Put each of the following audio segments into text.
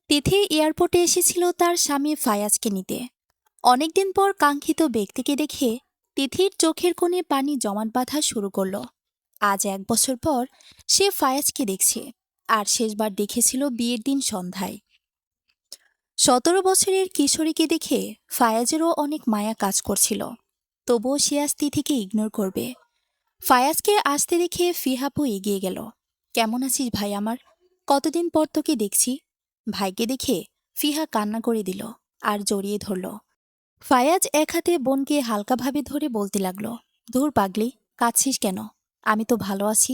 তিথি এয়ারপোর্টে এসেছিল তার স্বামী ফায়াজকে নিতে। অনেকদিন পর কাঙ্ক্ষিত ব্যক্তিকে দেখে তিথির চোখের কোণে পানি জমাট বাঁধা শুরু করলো। আজ 1 বছর পর সে ফায়াজকে দেখছে, আর শেষবার দেখেছিল বিয়ের দিন সন্ধ্যায়। 17 বছরের কিশোরীকে দেখে ফায়াজেরও অনেক মায়া কাজ করছিল, তবুও সে আজ তিথিকে ইগনোর করবে। ফায়াজকে আসতে দেখে ফিহাপু এগিয়ে গেল। কেমন আছিস ভাই আমার? কতদিন পর তোকে দেখছি। ভাইকে দেখে ফিহা কান্না করে দিল আর জড়িয়ে ধরল। ফায়াজ এক হাতে বোনকে হালকাভাবে ধরে বলতে লাগলো, ধুর পাগলি, কাঁদছিস কেন? আমি তো ভালো আছি,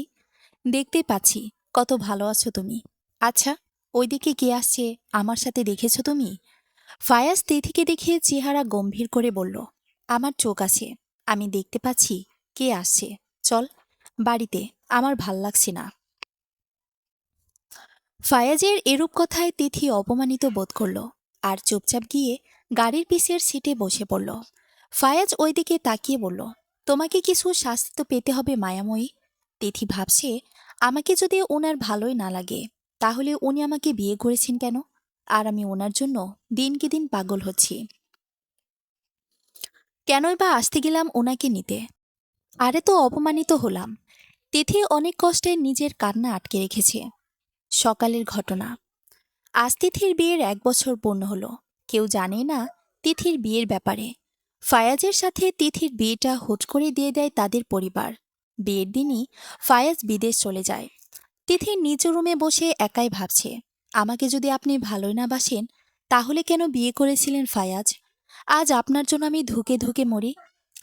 দেখতেই পাচ্ছি কত ভালো আছো তুমি। আচ্ছা, ওইদিকে কে আসছে আমার সাথে, দেখেছো তুমি? ফায়াজ তিথিকে দেখে চেহারা গম্ভীর করে বলল, আমার চোখ আছে, আমি দেখতে পাচ্ছি কে আসছে। চল বাড়িতে, আমার ভাল লাগছে না। ফায়াজের এরূপ কথায় তিথি অপমানিত বোধ করল আর চুপচাপ গিয়ে গাড়ির পিছের সিটে বসে পড়ল। ফায়াজ ওইদিকে তাকিয়ে বলল, তোমাকে কিছু শাস্তি তো পেতে হবে মায়াময়ী। তিথি ভাবছে, আমাকে যদি ওনার ভালোই না লাগে তাহলে উনি আমাকে বিয়ে করেছেন কেন? আর আমি ওনার জন্য দিনকে দিন পাগল হচ্ছি। কেনই বা আসতে গেলাম ওনাকে নিতে? আরে তো অপমানিত হলাম। তিথি অনেক কষ্টে নিজের কান্না আটকে রেখেছে। সকালের ঘটনা। আজ তিথির বিয়ের 1 বছর পূর্ণ হলো। কেউ জানে না তিথির বিয়ের ব্যাপারে। ফায়াজের সাথে তিথির বিয়েটা হুট করে দিয়ে দেয় তাদের পরিবার। বিয়ের দিনই ফায়াজ বিদেশ চলে যায়। তিথি নিজ রুমে বসে একাই ভাবছে, আমাকে যদি আপনি ভালোই না বাসেন তাহলে কেন বিয়ে করেছিলেন ফায়াজ? আজ আপনার জন্য আমি ধুকে ধুকে মরি।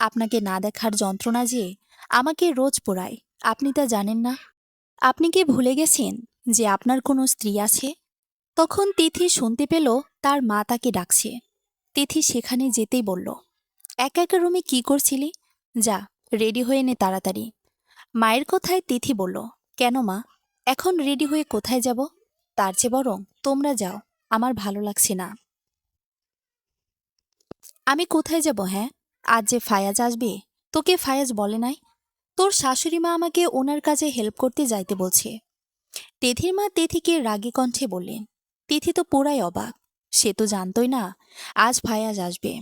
আপনাকে না দেখার যন্ত্রণা যে আমাকে রোজ পোড়ায়, আপনি তা জানেন না। আপনি কি ভুলে গেছেন যে আপনার কোনো স্ত্রী আছে? তখন তিথি শুনতে পেল তার মা তাকে ডাকছে। তিথি সেখানে যেতেই বলল, একা একা রুমে কি করছিলি? যা, রেডি হয়ে নে তাড়াতাড়ি। মায়ের কথায় তিথি বলল, কেন মা, এখন রেডি হয়ে কোথায় যাব? তার চেয়ে বরং তোমরা যাও, আমার ভালো লাগছে না। আমি কোথায় যাব? হ্যাঁ, আজ যে ফায়াজ আসবে, তোকে ফায়াজ বলে নাই? তোর শাশুড়ি মা আমাকে ওনার কাজে হেল্প করতে যাইতে বলছে। তিথির মা তিথিকে রাগী কণ্ঠে বললেন। তিথি তো পুরাই অবাক। সে তো জানতই না আজ ফায়াজ আসবে।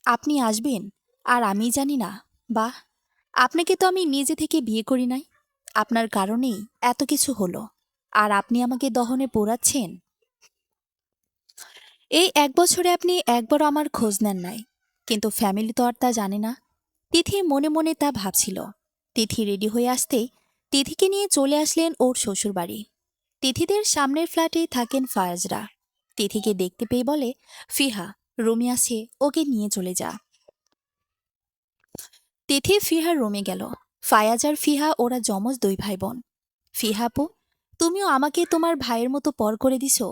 আপনি আসবেন আর আমি জানি না? বাহ, আপনাকে তো আমি নিজে থেকে বিয়ে করি নাই। আপনার কারণেই এত কিছু হলো, আর আপনি আমাকে দহনে পোড়াচ্ছেন। এই 1 বছরে আপনি একবারও আমার খোঁজ নেন নাই, কিন্তু ফ্যামিলি তো আর তা জানে না। তিথি মনে মনে তা ভাবছিল। তিথি রেডি হয়ে আসতেই তিথিকে নিয়ে চলে আসলেন ওর শ্বশুরবাড়ি। তিথিদের সামনের ফ্ল্যাটেই থাকেন ফায়াজরা। তিথিকে দেখতে পেয়ে বলে, ফিহা, রুমে আছে, ওকে নিয়ে চলে যা। তিথি ফিহার রুমে গেল। ফায়াজ আর ফিহা ওরা যমজ 2 ভাই বোন। ফিহাপু, তুমিও আমাকে তোমার ভাইয়ের মতো পর করে দিছো।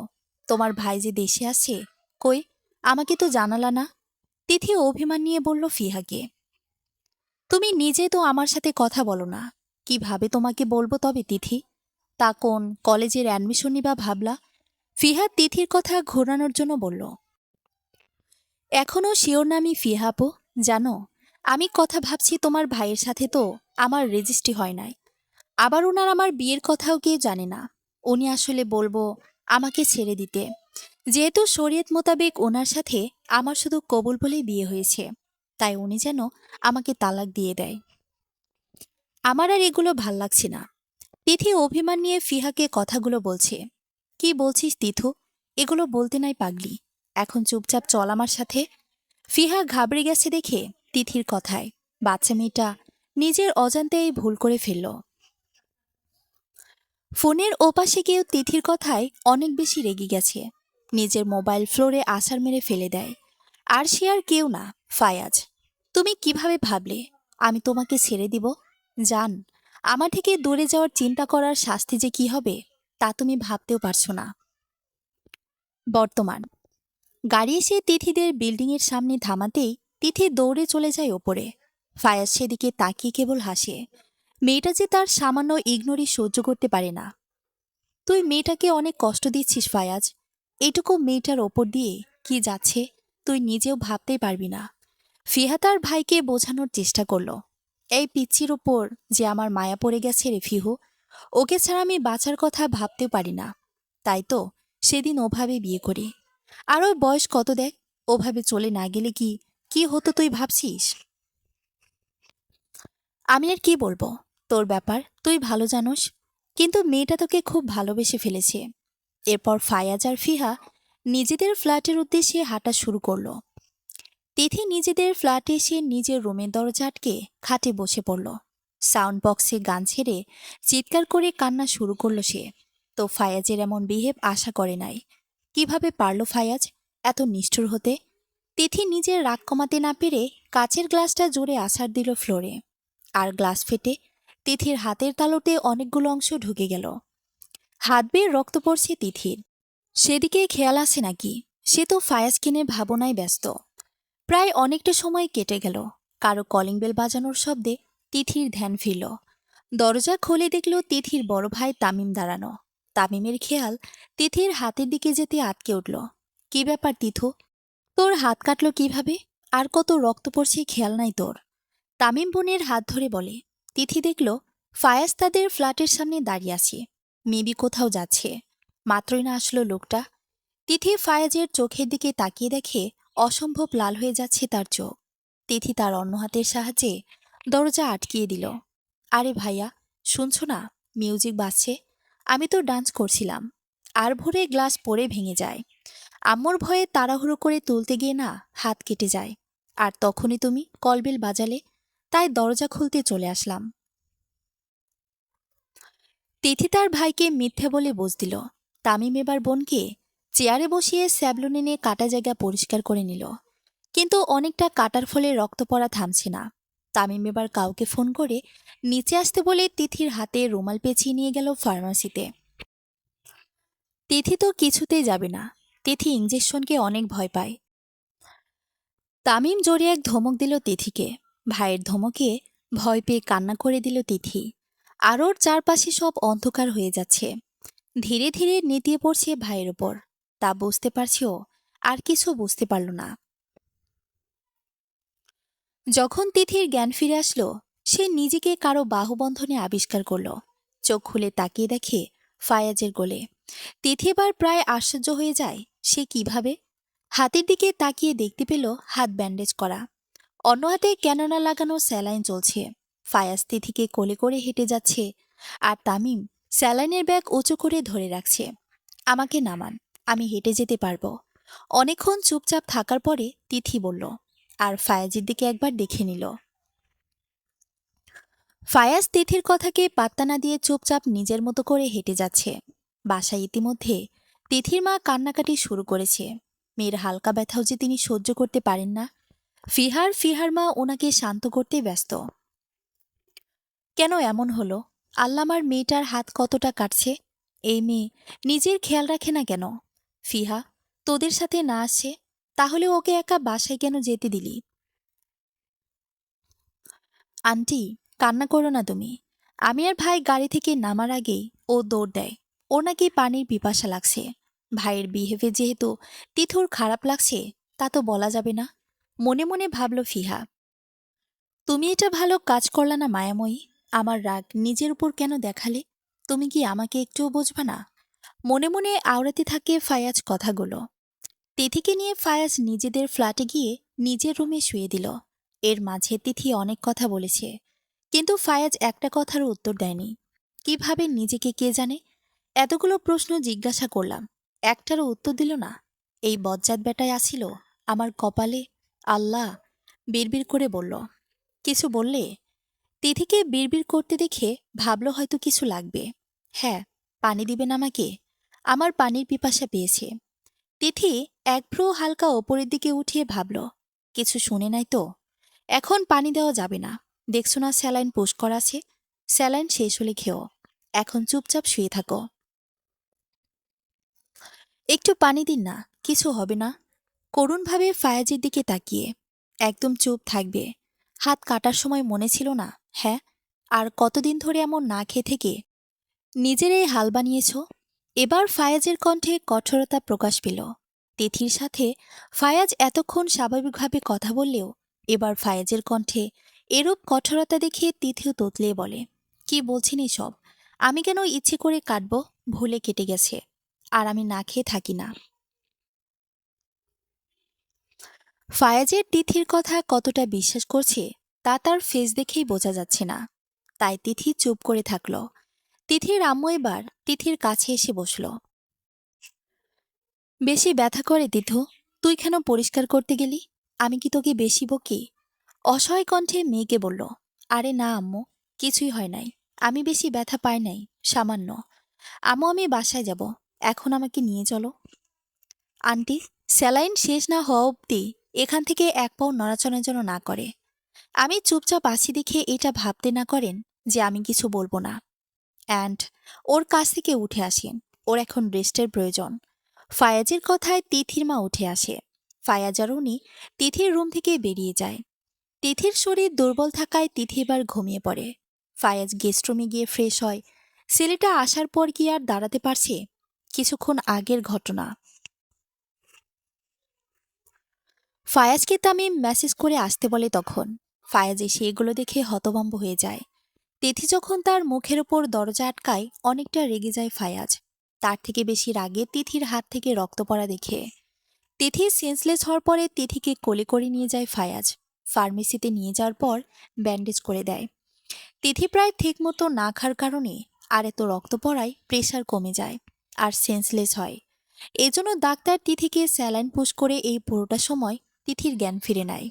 তোমার ভাই যে দেশে আছে, কই, আমাকে তো জানালা না। তিথি অভিমান নিয়ে বলল ফিহাকে, তুমি নিজে তো আমার সাথে কথা বলো না, কিভাবে তোমাকে বলবো তবে তিথি? তা কোন কলেজের অ্যাডমিশন নিবা ভাবলা? ফিহা তিথির কথা ঘোরানোর জন্য বলল, এখনও শিওর না আমি ফিহাপু। জানো, আমি কথা ভাবছি তোমার ভাইয়ের সাথে তো আমার রেজিস্ট্রি হয় নাই। আবার ওনার আমার বিয়ের কথাও কেউ জানে না। উনি আসলে বলবো আমাকে ছেড়ে দিতে, যেহেতু শরীয়ত মোতাবেক ওনার সাথে আমার শুধু কবুল বলেই বিয়ে হয়েছে, তাই উনি যেন আমাকে তালাক দিয়ে দেয়। আমার আর এগুলো ভাল লাগছে না। তিথি অভিমান নিয়ে ফিহাকে কথাগুলো বলছে। কি বলছিস তিথু? এগুলো বলতে নাই পাগলি, এখন চুপচাপ চল আমার সাথে। ফিহা ঘাবড়ে গেছে দেখে তিথির কথায় বাচ্চা মেয়েটা নিজের অজান্তেই ভুল করে ফেলল। ফোনের ওপাশে কেউ তিথির কথায় অনেক বেশি রেগে গেছে। নিজের মোবাইল ফ্লোরে আছাড় মেরে ফেলে দেয়। আর সে আর কেউ না, ফায়াজ। তুমি কিভাবে ভাবলে আমি তোমাকে ছেড়ে দিব? জান, আমার থেকে দূরে যাওয়ার চিন্তা করার শাস্তি যে কি হবে তা তুমি ভাবতেও পারছো না। বর্তমান। গাড়ি এসে তিথিদের বিল্ডিংয়ের সামনে থামাতেই তিথি দৌড়ে চলে যায় ওপরে। ফায়াজ সেদিকে তাকিয়ে কেবল হাসে। মেয়েটা যে তার সামান্য ইগনোরই সহ্য করতে পারে না। তুই মেয়েটাকে অনেক কষ্ট দিচ্ছিস ফায়াজ। এটুকু মেয়েটার ওপর দিয়ে কি যাচ্ছে তুই নিজেও ভাবতেই পারবি না। ফিহা তার ভাইকে বোঝানোর চেষ্টা করল, এই পিচ্চির ওপর যে আমার মায়া পড়ে গেছে রে ফিহু, ওকে ছাড়া আমি বাঁচার কথা ভাবতেও পারি না। তাই তো সেদিন ওভাবে বিয়ে করি। আর ওর বয়স কত দেখ, ওভাবে চলে না গেলে কি কি হতো তুই ভাবছিস? আমি আর কি বলবো, তোর ব্যাপার তুই ভালো জানোস। কিন্তু মেয়েটা তোকে খুব ভালোবেসে ফেলেছে। এরপর ফায়াজ আর ফিহা নিজেদের ফ্ল্যাটের উদ্দেশ্যে হাঁটা শুরু করলো। তিথি নিজেদের ফ্ল্যাটে এসে নিজের রুমের দরজা আটকে খাটে বসে পড়ল। সাউন্ড বক্সে গান ছেড়ে চিৎকার করে কান্না শুরু করলো সে। তো ফায়াজের এমন বিহেভ আশা করে নাই। কিভাবে পারল ফায়াজ এত নিষ্ঠুর হতে? তিথি নিজের রাগ কমাতে না পেরে কাচের গ্লাসটা জোরে আছাড় দিল ফ্লোরে। আর গ্লাস ফেটে তিথির হাতের তালুতে অনেকগুলো অংশ ঢুকে গেল। হাত বেয়ে রক্ত পড়ছে তিথির। সেদিকে খেয়াল আছে নাকি? সে তো ফায়াজ কিনে ভাবনায় ব্যস্ত। প্রায় অনেকটা সময় কেটে গেল। কারো কলিং বেল বাজানোর শব্দে তিথির ধ্যান ফিরল। দরজা খুলে দেখল তিথির বড় ভাই তামিম দাঁড়ানো। তামিমের খেয়াল তিথির হাতের দিকে যেতে আটকে উঠল। কি ব্যাপার তিথু, তোর হাত কাটলো কিভাবে? আর কত রক্ত পড়ছে খেয়াল নাই তোর? তামিম বোনের হাত ধরে বলে। তিথি দেখল ফায়াজ তাদের ফ্ল্যাটের সামনে দাঁড়িয়ে আছে। মেবি কোথাও যাচ্ছে। মাত্রই না আসলো লোকটা। তিথি ফায়াজের চোখের দিকে তাকিয়ে দেখে অসম্ভব লাল হয়ে যাচ্ছে তার চোখ। তিথি তার অন্য হাতের সাহায্যে দরজা আটকিয়ে দিল। আরে ভাইয়া, শুনছো না? মিউজিক বাজছে। আমি তো ডান্স করছিলাম। আর ভোরে গ্লাস পড়ে ভেঙে যায়। আম্মুর ভয়ে তাড়াহুড়ো করে তুলতে গিয়ে না হাত কেটে যায়। আর তখনই তুমি কলবেল বাজালে, তাই দরজা খুলতে চলে আসলাম। তিথি তার ভাইকে মিথ্যে বলে বুঝ দিল। তামিম এবার বোনকে চেয়ারে বসিয়ে স্যাবলুন এনে কাটা জায়গা পরিষ্কার করে নিল। কিন্তু অনেকটা কাটার ফলে রক্ত পড়া থামছে না। তামিম এবার কাউকে ফোন করে নিচে আসতে বলে তিথির হাতে রুমাল পেঁচিয়ে নিয়ে গেল ফার্মাসিতে। তিথি তো কিছুতেই যাবে না। তিথি ইঞ্জেকশনকে অনেক ভয় পায়। তামিম জোরে এক ধমক দিল তিথিকে। ভাইয়ের ধমকে ভয় পেয়ে কান্না করে দিল তিথি। আর ওর চারপাশে সব অন্ধকার হয়ে যাচ্ছে। ধীরে ধীরে নেতিয়ে পড়ছে ভাইয়ের ওপর। তা বুঝতে পারছে ও, আর কিছু বুঝতে পারল না। যখন তিথির জ্ঞান ফিরে আসলো, সে নিজেকে কারো বাহুবন্ধনে আবিষ্কার করল। চোখ খুলে তাকিয়ে দেখে ফায়াজের গোলে। তিথি এবার প্রায় আশ্চর্য হয়ে যায় সে কিভাবে। হাতের দিকে তাকিয়ে দেখতে পেল হাত ব্যান্ডেজ করা। অন্য হাতে ক্যানোনা লাগানো স্যালাইন চলছে। ফায়াজ তিথিকে কোলে করে হেঁটে যাচ্ছে। আর তামিম স্যালাইনের ব্যাগ উঁচু করে ধরে রাখছে। আমাকে নামান, আমি হেঁটে যেতে পারবো। অনেকক্ষণ চুপচাপ থাকার পরে তিথি বলল। আর ফায়াজের দিকে একবার দেখে নিল। ফায়াজ তিথির কথাকে পাত্তা না দিয়ে চুপচাপ নিজের মতো করে হেঁটে যাচ্ছে। বাসায় ইতিমধ্যে তিথির মা কান্নাকাটি শুরু করেছে। মেয়ের হালকা ব্যথাও যে তিনি সহ্য করতে পারেন না। ফিহার মা ওনাকে শান্ত করতে ব্যস্ত। কেন এমন হলো? আল্লামার মেয়েটার হাত কতটা কাটছে। এই মেয়ে নিজের খেয়াল রাখে না কেন? ফিহা, তোদের সাথে না আসছে, তাহলে ওকে একা বাসায় কেন যেতে দিলি? আন্টি, কান্না করো না তুমি। আমি আর ভাই গাড়ি থেকে নামার আগেই ও দৌড় দেয়। ওর নাকি পানির পিপাসা লাগছে। ভাইয়ের বিহেভে যেহেতু তিথুর খারাপ লাগছে, তা তো বলা যাবে না। মনে মনে ভাবল ফিহা। তুমি এটা ভালো কাজ করলা না মায়াময়ী। আমার রাগ নিজের উপর কেন দেখালে? তুমি কি আমাকে একটুও বুঝবা না? মনে মনে আওড়াতে থাকে ফায়াজ কথাগুলো। তিথিকে নিয়ে ফায়াজ নিজেদের ফ্ল্যাটে গিয়ে নিজের রুমে শুয়ে দিল। এর মাঝে তিথি অনেক কথা বলেছে, কিন্তু ফায়াজ একটা কথারও উত্তর দেয়নি। কিভাবে নিজেকে কে জানে? এতগুলো প্রশ্ন জিজ্ঞাসা করলাম, একটারও উত্তর দিল না। এই বজ্জাত বেটায় আসিল আমার কপালে। আল্লাহ, বিড়বিড় করে বলল। কিছু বললে? তিথিকে বিড়বিড় করতে দেখে ভাবল হয়তো কিছু লাগবে। হ্যাঁ, পানি দিবেন আমাকে? আমার পানির পিপাসা পেয়েছে। তিথি এক ভ্রু হালকা ওপরের দিকে উঠিয়ে ভাবল, কিছু শুনে নাই তো? এখন পানি দেওয়া যাবে না। দেখছো না স্যালাইন পুশ করা আছে? স্যালাইন শেষ হলে খেও। এখন চুপচাপ শুয়ে থাকো। একটু পানি দিন না, কিছু হবে না। করুণভাবে ফায়াজের দিকে তাকিয়ে। একদম চুপ থাকবে। হাত কাটার সময় মনে ছিল না? হ্যাঁ, আর কতদিন ধরে এমন না খেয়ে থেকে নিজের এই হাল বানিয়েছ? এবার ফায়াজের কণ্ঠে কঠোরতা প্রকাশ পেল। তিথির সাথে ফায়াজ এতক্ষণ স্বাভাবিকভাবে কথা বললেও এবার ফায়াজের কণ্ঠে এরূপ কঠোরতা দেখে তিথিও তোতলে বলে, কি বলছেন এসব? আমি কেন ইচ্ছে করে কাটব? ভুলে কেটে গেছে। আর আমি না খেয়ে থাকি না। ফায়াজের তিথির কথা কতটা বিশ্বাস করছে তা তার ফেস দেখেই বোঝা যাচ্ছে না। তাই তিথি চুপ করে থাকলো। তিথির আম্মু এবার তিথির কাছে এসে বসল। বেশি ব্যথা করে তিথু? তুই কেন পরিষ্কার করতে গেলি? আমি কি তোকে বেশি বকি? অসহায় কণ্ঠে মেয়েকে বলল। আরে না আম্মু, কিছুই হয় নাই। আমি বেশি ব্যথা পাই নাই, সামান্য। আম্মু আমি বাসায় যাব, এখন আমাকে নিয়ে চলো। আন্টি, স্যালাইন শেষ না হওয়া অব্দি এখান থেকে এক পাও নড়াচড়া যেন না করে। আমি চুপচাপ আছি দেখে এটা ভাবতে না করেন যে আমি কিছু বলবো না। অ্যান্ড ওর কাছ থেকে উঠে আসেন, ওর এখন রেস্টের প্রয়োজন। ফায়াজের কথায় তিথির মা উঠে আসে। ফায়াজ আর উনি তিথির রুম থেকে বেরিয়ে যায়। তিথির শরীর দুর্বল থাকায় তিথি এবার ঘুমিয়ে পড়ে। ফায়াজ গেস্ট রুমে গিয়ে ফ্রেশ হয়। ছেলেটা আসার পর কি আর দাঁড়াতে পারছে? কিছুক্ষণ আগের ঘটনা। ফায়াজকে তামিম মেসেজ করে আসতে বলে তখন। ফায়াজ এসে এগুলো দেখে হতভম্ব হয়ে যায়। তিথি যখন তার মুখের ওপর দরজা আটকায় অনেকটা রেগে যায় ফায়াজ। তার থেকে বেশি রাগে তিথির হাত থেকে রক্ত পড়া দেখে। তিথি সেন্সলেস হওয়ার পরে তিথিকে কোলে করে নিয়ে যায় ফায়াজ। ফার্মেসিতে নিয়ে যাওয়ার পর ব্যান্ডেজ করে দেয়। তিথি প্রায় ঠিকমতো না খাওয়ার কারণে আর এত রক্ত পড়ায় প্রেশার কমে যায় আর সেন্সলেস হয়। এজন্য ডাক্তার তিথিকে স্যালাইন পুশ করে এই পুরোটা সময় তিথির জ্ঞান ফিরে নেয়।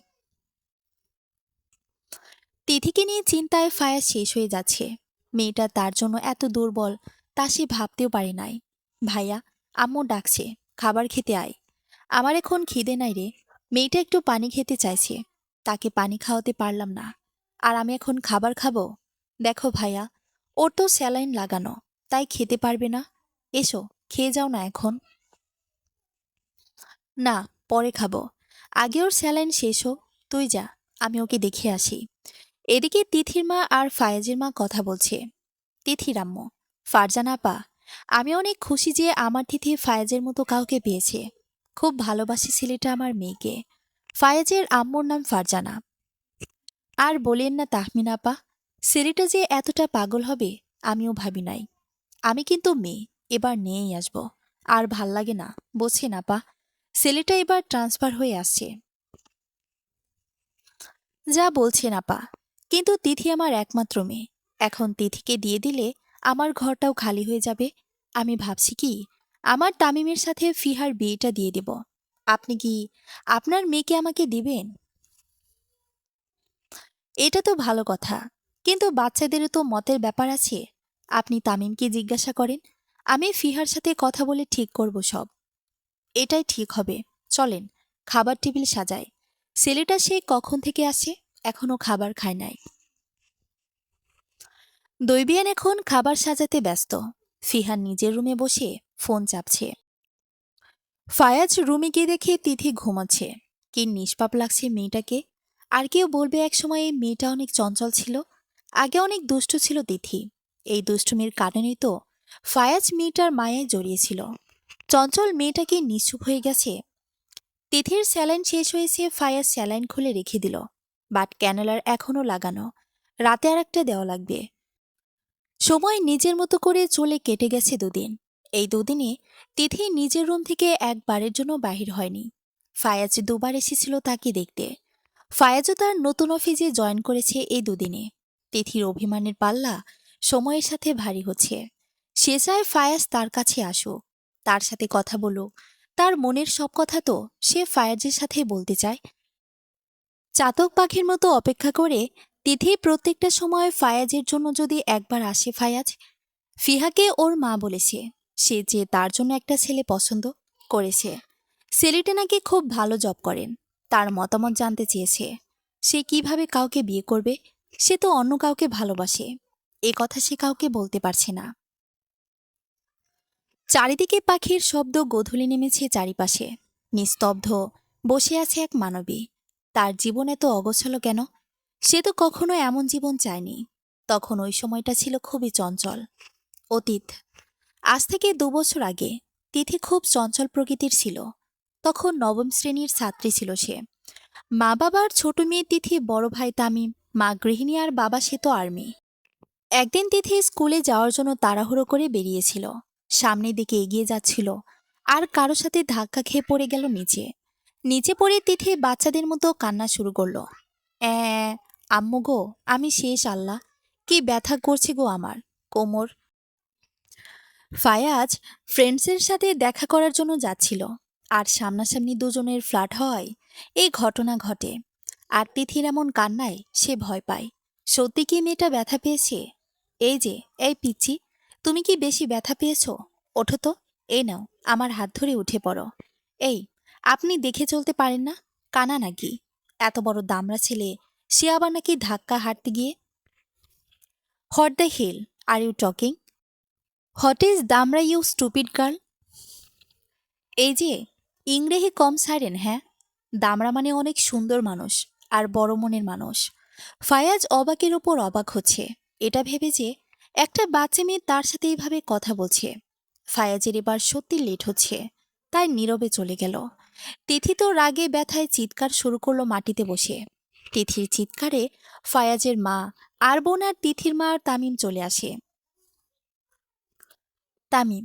তিথিকে নিয়ে চিন্তায় ফায়াজ শেষ হয়ে যাচ্ছে। মেয়েটা তার জন্য এত দুর্বল তা সে ভাবতেও পারে নাই। ভাইয়া, আম্মু ডাকছে, খাবার খেতে আয়। আমার এখন খিদে নাই রে। মেয়েটা একটু পানি খেতে চাইছে, তাকে পানি খাওয়াতে পারলাম না। আর আমি এখন খাবার খাবো? দেখো ভাইয়া, ওর তো স্যালাইন লাগানো, তাই খেতে পারবে না। এসো, খেয়ে যাও না এখন। না, পরে খাবো। আগে ওর স্যালাইন শেষ হোক, তুই যা, আমি ওকে দেখে আসি। এদিকে তিথির মা আর ফায়েজের মা কথা বলছে। তিথির আম্মু, ফারজানা আপা, আমি অনেক খুশি যে আমার তিথি ফায়েজের মতো কাউকে পেয়েছে। খুব ভালোবাসে ছেলেটা আমার মেয়েকে। ফায়েজের আম্মুর নাম ফারজানা। আর বলেন না তাহমিনা আপা, ছেলেটা যে এতটা পাগল হবে আমিও ভাবি নাই। আমি কিন্তু মেয়ে, এবার নিয়েই আসব। আর ভাল লাগে না, বোঝেন আপা, ছেলেটা এবার ট্রান্সফার হয়ে আসছে। যা বলছেন আপা, কিন্তু তিথি আমার একমাত্র মেয়ে। এখন তিথিকে দিয়ে দিলে আমার ঘরটাও খালি হয়ে যাবে। আমি ভাবছি কি, আমার তামিমের সাথে ফিহার বিয়েটা দিয়ে দেব। আপনি কি আপনার মেয়েকে আমাকে দিবেন? এটা তো ভালো কথা, কিন্তু বাচ্চাদেরও তো মতের ব্যাপার আছে। আপনি তামিমকে জিজ্ঞাসা করেন, আমি ফিহার সাথে কথা বলে ঠিক করব সব। এটাই ঠিক হবে। চলেন, খাবার টেবিল সাজায়। ছেলেটা সে কখন থেকে আসে, এখনো খাবার খায় নাই। দৈবিয়ান এখন খাবার সাজাতে ব্যস্ত। ফিহান নিজের রুমে বসে ফোন চাপছে। ফায়াজ রুমে গিয়ে দেখে তিথি ঘুমাচ্ছে। কি নিষ্পাপ লাগছে মেয়েটাকে। আর কেউ বলবে একসময় এই মেয়েটা অনেক চঞ্চল ছিল। আগে অনেক দুষ্ট ছিল তিথি। এই দুষ্টুমির কারণেই তো ফায়াজ মেয়েটার মায়ায় জড়িয়েছিল। চঞ্চল মেয়েটা কি নিশ্চুপ হয়ে গেছে? তিথির স্যালাইন শেষ হয়েছে, ফায়াজ স্যালাইন খুলে রেখে দিল। বাট ক্যানেলার এখনও লাগানো। রাতে আর একটা দেওয়া লাগবে। সময় নিজের মতো করে চলে কেটে গেছে দুদিন। এই দুদিনে তিথি নিজের রুম থেকে একবারের জন্য বাহির হয়নি। ফায়াজ দুবার এসেছিল তাকে দেখতে। ফায়াজও তার নতুন অফিসে জয়েন করেছে এই দুদিনে। তিথির অভিমানের পাল্লা সময়ের সাথে ভারী হচ্ছে। সে চায় ফায়াজ তার কাছে আসুক, তার সাথে কথা বলুক। তার মনের সব কথা তো সে ফায়াজের সাথে বলতে চায়। চাতক পাখির মতো অপেক্ষা করে তিথি প্রত্যেকটা সময় ফায়াজের জন্য যদি একবার আসে। ফায়াজ ফিহাকে ওর মা বলেছে সে যে তার জন্য একটা ছেলে পছন্দ করেছে। ছেলেটা নাকি খুব ভালো জব করেন। তার মতামত জানতে চেয়েছে সে কিভাবে কাউকে বিয়ে করবে। সে তো অন্য কাউকে ভালোবাসে, এ কথা সে কাউকে বলতে পারছে না। চারিদিকে পাখির শব্দ গোধূলি নেমেছে চারিপাশে। নিস্তব্ধ বসে আছে এক মানবী। তার জীবন এত অগোছালো কেন? সে তো কখনো এমন জীবন চায়নি। তখন ওই সময়টা ছিল খুবই চঞ্চল। অতীত, আজ থেকে ২ বছর আগে তিথি খুব চঞ্চল প্রকৃতির ছিল। তখন নবম শ্রেণীর ছাত্রী ছিল সে। মা বাবার ছোট মেয়ে তিথি, বড় ভাই তামিম, মা গৃহিণী আর বাবা সে তো আর্মি। একদিন তিথি স্কুলে যাওয়ার জন্য তাড়াহুড়ো করে বেরিয়েছিল। সামনের দিকে এগিয়ে যাচ্ছিল, আর কারো সাথে ধাক্কা খেয়ে পড়ে গেল নিচে। নিচে পড়ে তিথি বাচ্চাদের মতো কান্না শুরু করলো। অ্যাঁ, আম্মু গো, আমি শেষ আল্লাহ, কি ব্যথা করছে গো আমার কোমর। ফায়াজ ফ্রেন্ডসের সাথে দেখা করার জন্য যাচ্ছিল, আর সামনাসামনি দুজনের ফ্ল্যাট হওয়ায় এই ঘটনা ঘটে। আর তিথির এমন কান্নায় সে ভয় পায়। সত্যি কি মেয়েটা ব্যথা পেয়েছে? এই যে, এই পিচ্ছি, তুমি কি বেশি ব্যথা পেয়েছো? ওঠো তো, এই নাও, আমার হাত ধরে উঠে পড়ো। এই, আপনি দেখে চলতে পারেন না? কানা নাকি? এত বড় দামড়া ছেলে, সে আবার নাকি ধাক্কা হাঁটতে গিয়ে। What the hell are you talking? What is দামড়া ইউ স্টুপিড গার্ল? এই যে, ইংরেজি কম ছাড়েন হ্যাঁ? দামড়া মানে অনেক সুন্দর মানুষ আর বড় মনের মানুষ। ফায়াজ অবাকের ওপর অবাক হচ্ছে, এটা ভেবে যে একটা বাচ্চা মেয়ে তার সাথে এইভাবে কথা বলছে। ফায়াজের এবার সত্যি লেট হচ্ছে, তাই নীরবে চলে গেল। তিথি তো রাগে ব্যথায় চিৎকার শুরু করলো মাটিতে বসে। তিথির চিৎকারে ফায়াজের মা আর বোন আর তিথির মা আর তামিম চলে আসে। তামিম,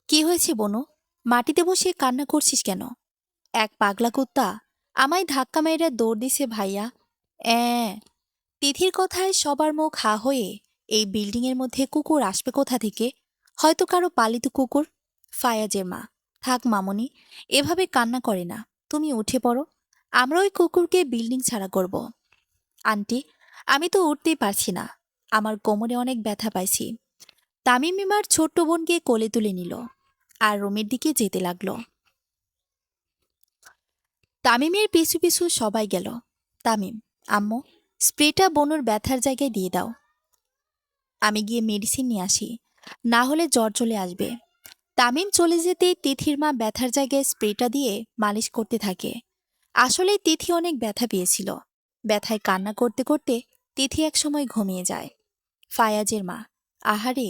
কি হয়েছে বনু? মাটিতে বসে কান্না করছিস কেন? এক পাগলা কুত্তা আমায় ধাক্কা মেরে দৌড় দিছে ভাইয়া। অ্যাঁ। তিথির কথায় সবার মুখ হা হয়ে, এই বিল্ডিংয়ের মধ্যে কুকুর আসবে কোথা থেকে? হয়তো কারো পালিত কুকুর। ফায়াজের মা, থাক মামনি, এভাবে কান্না করে না, তুমি উঠে পড়ো, আমরা ওই কুকুরকে বিল্ডিং ছাড়া করব। আন্টি, আমি তো উঠতেই পারছি না, আমার কোমরে অনেক ব্যথা পাইছি। তামিম এবার ছোট্ট বোনকে কোলে তুলে নিল আর রুমের দিকে যেতে লাগলো। তামিমের পিছু পিছু সবাই গেল। তামিম, আম্মু, স্প্রেটা বনুর ব্যথার জায়গায় দিয়ে দাও, আমি গিয়ে মেডিসিন নিয়ে আসি, না হলে জ্বর চলে আসবে। তামিম চলে যেতেই তিথির মা ব্যথার জায়গায় স্প্রেটা দিয়ে মালিশ করতে থাকে। আসলে তিথি অনেক ব্যথা পেয়েছিল। ব্যথায় কান্না করতে করতে তিথি একসময় ঘুমিয়ে যায়। ফায়াজের মা, আহারে,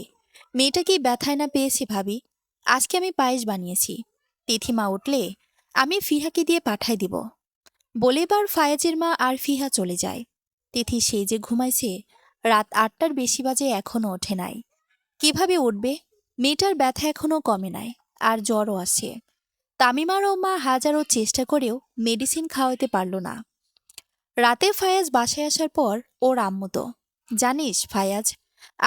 মেয়েটা কি ব্যথায় না পেয়েছে ভাবি, আজকে আমি পায়েস বানিয়েছি, তিথিমা উঠলে আমি ফিহাকে দিয়ে পাঠাই দিব। বলে এবার ফায়াজের মা আর ফিহা চলে যায়। তিথি সেই যে ঘুমাইছে, রাত ৮টার বেশি বাজে এখনো ওঠে নাই। কিভাবে উঠবে? মেয়েটার ব্যথা এখনো কমে নাই, আর জ্বরও আসে। তামিমারও মা হাজারো চেষ্টা করেও মেডিসিন খাওয়াতে পারল না। রাতে ফায়াজ বাসায় আসার পর ওর আম্মু তো, জানিস ফায়াজ,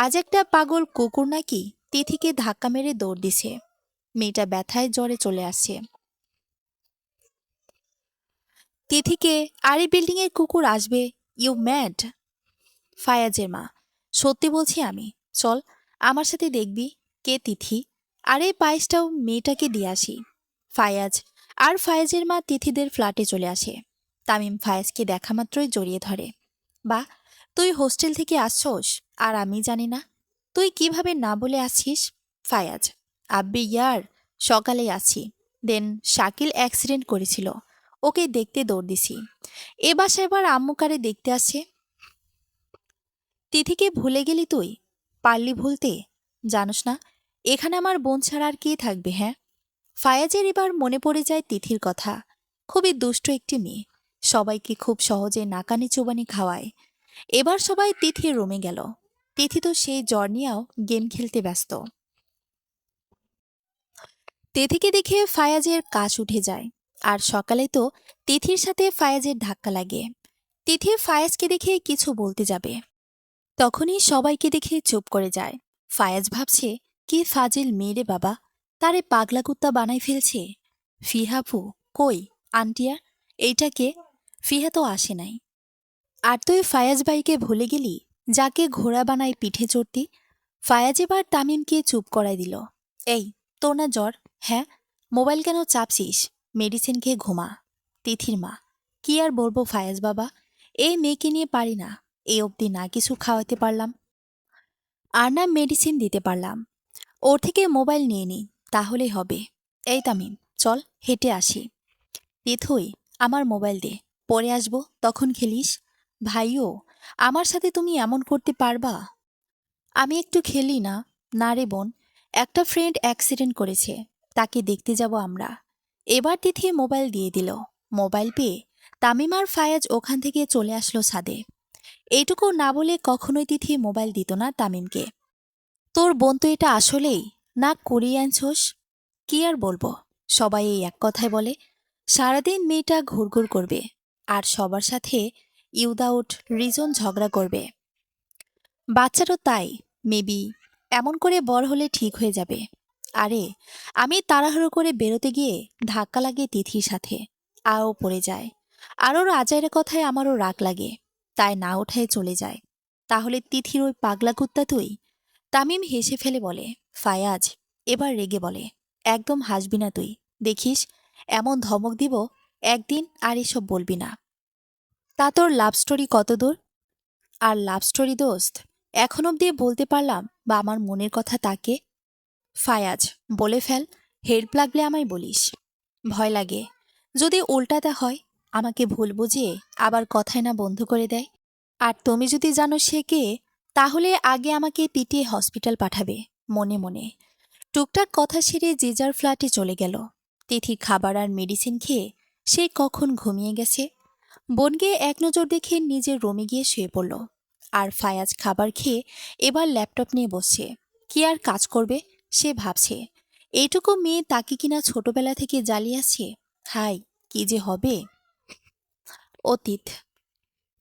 আজ একটা পাগল কুকুর নাকি তিথিকে ধাক্কা মেরে দৌড় দিছে, মেয়েটা ব্যথায় জ্বরে চলে আসছে। তিথিকে আর এই বিল্ডিংয়ের কুকুর আসবে? You mad? ফায়াজের মা, সত্যি বলছি আমি, চল আমার সাথে দেখবি কে তিথি, আর এই পায়েসটাও মেয়েটাকে দিয়ে আসি। ফায়াজ আর ফায়াজের মা তিথিদের ফ্ল্যাটে চলে আসে। তামিম ফায়াজকে দেখা মাত্রই জড়িয়ে ধরে। বা, তুই হোস্টেল থেকে আসছোস আর আমি জানি না? তুই কিভাবে না বলে আসছিস? ফায়াজ, আব্বি ইয়ার, সকালেই আছি, দেন শাকিল অ্যাক্সিডেন্ট করেছিল, ওকে দেখতে দৌড় দিছি। এ বাসায় এবার আম্মুকারে দেখতে আসছে। তিথিকে ভুলে গেলি তুই? পারলি ভুলতে? জানোস না এখানে আমার বোন ছাড়া আর কে থাকবে? হ্যাঁ। ফায়াজের এবার মনে পড়ে যায় তিথির কথা। খুবই দুষ্ট একটি মেয়ে, সবাইকে খুব সহজে নাকানি চোবানি খাওয়ায়। এবার সবাই তিথির রুমে গেল। তিথি তো সেই জ্বর নিয়েও গেম খেলতে ব্যস্ত। তিথিকে দেখে ফায়াজের কাশ উঠে যায়। আর সকালে তো তিথির সাথে ফায়াজের ধাক্কা লাগে। তিথি ফায়াজকে দেখে কিছু বলতে যাবে, তখনই সবাইকে দেখে চুপ করে যায়। ফায়াজ ভাবছে, কি ফাজিল মেয়েরে বাবা, তারে পাগলা কুত্তা বানাই ফেলছে। ফিহাপু কই? আন্টিয়া, এইটাকে? ফিহা তো আসে নাই। আর তুই ফায়াজ ভাইকে ভুলে গেলি, যাকে ঘোড়া বানায় পিঠে চড়তি? ফায়াজ এবার তামিমকে চুপ করাই দিল। এই, তোর না জ্বর? হ্যাঁ, মোবাইল কেন চাপছিস? মেডিসিন খেয়ে ঘুমা। তিথির মা, কি আর বলবো ফায়াজ বাবা, এই মেয়েকে নিয়ে পারি না। এই অবধি না কিছু খাওয়াতে পারলাম, আর না মেডিসিন দিতে পারলাম। ওর থেকে মোবাইল নিয়ে নি, তাহলেই হবে। এই তামিম, চল হেঁটে আসি। তিথুই, আমার মোবাইল দে, পরে আসবো, তখন খেলিস। ভাইও, আমার সাথে তুমি এমন করতে পারবা? আমি একটু খেলি না? না রে বোন, একটা ফ্রেন্ড অ্যাক্সিডেন্ট করেছে, তাকে দেখতে যাব আমরা। এবার তিথি মোবাইল দিয়ে দিল। মোবাইল পেয়ে তামিম আর ফায়াজ ওখান থেকে চলে আসলো ছাদে। এইটুকু না বলে কখনোই তিথি মোবাইল দিত না তামিমকে। তোর বোন তো এটা আসলেই না করিয়ে আনছোস। কি আর বলবো, সবাই এই এক কথাই বলে। সারাদিন মেয়েটা ঘুরঘুর করবে আর সবার সাথে ইউদাউট রিজন ঝগড়া করবে। বাচ্চারও তাই, মেবি এমন করে বড় হলে ঠিক হয়ে যাবে। আরে, আমি তাড়াহুড়ো করে বেরোতে গিয়ে ধাক্কা লাগে তিথির সাথে, আরও পড়ে যায়। আর ওর আজাইয়ের কথায় আমারও রাগ লাগে, তাই না ওঠায় চলে যায়। তাহলে তিথির ওই পাগলা কুত্তা তুই? তামিম হেসে ফেলে বলে, ফায়াজ এবার রেগে বলে, একদম হাসবি না তুই, দেখিস এমন ধমক দিব একদিন, আর এসব বলবি না। তা তোর লাভ স্টোরি কত দূর? আর লাভ স্টোরি দোস্ত, এখন অব্দি বলতে পারলাম বা আমার মনের কথা তাকে? ফায়াজ, বলে ফেল, হেল্প লাগলে আমায় বলিস। ভয় লাগে যদি উল্টাটা হয়, আমাকে ভুল বুঝিয়ে আবার কথায় না বন্ধ করে দেয়। আর তুমি যদি জানো সে কে, তাহলে আগে আমাকে পিটিয়ে হসপিটাল পাঠাবে। মনে মনে টুকটাক কথা সেরে যে যার ফ্ল্যাটে চলে গেল। তিথি খাবার আর মেডিসিন খেয়ে সে কখন ঘুমিয়ে গেছে। বোনকে এক নজর দেখে নিজের রুমে গিয়ে শুয়ে পড়ল। আর ফায়াজ খাবার খেয়ে এবার ল্যাপটপ নিয়ে বসছে। কি আর কাজ করবে, সে ভাবছে এইটুকু মেয়ে তাকে কিনা ছোটবেলা থেকে জ্বালিয়ে আছে। হাই, কি যে হবে। অতীত,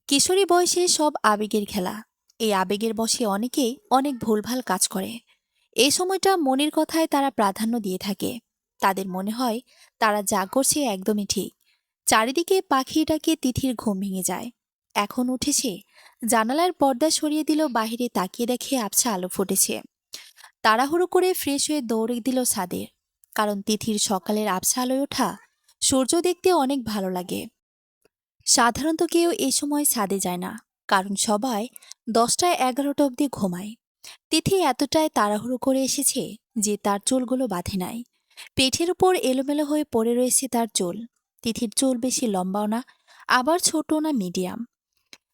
কিশোরী বয়সে সব আবেগের খেলা। এই আবেগের বশে অনেকেই অনেক ভুলভাল কাজ করে। এই সময়টা মনের কথায় তারা প্রাধান্য দিয়ে থাকে। তাদের মনে হয় তারা যা করছে একদমই ঠিক। চারিদিকে পাখি ডাকে তিথির ঘুম ভেঙে যায়। এখন উঠেছে, জানালার পর্দা সরিয়ে দিল, বাহিরে তাকিয়ে দেখে আবছা আলো ফুটেছে। তাড়াহুড়ো করে ফ্রেশ হয়ে দৌড়ে দিল ছাদে, কারণ তিথির সকালের আবছা আলোয় ওঠা সূর্য দেখতে অনেক ভালো লাগে। সাধারণত কেউ এই সময় ছাদে যায় না, কারণ সবাই 10টা 11টা অবধি ঘুমায়। তিথি এতটাই তাড়াহুড়ো করে এসেছে যে তার চুলগুলো বাঁধে নাই। পেটের উপর এলোমেলো হয়ে পড়ে রয়েছে তার চুল। তিথির চুল বেশি লম্বাও না, আবার ছোট না, মিডিয়াম।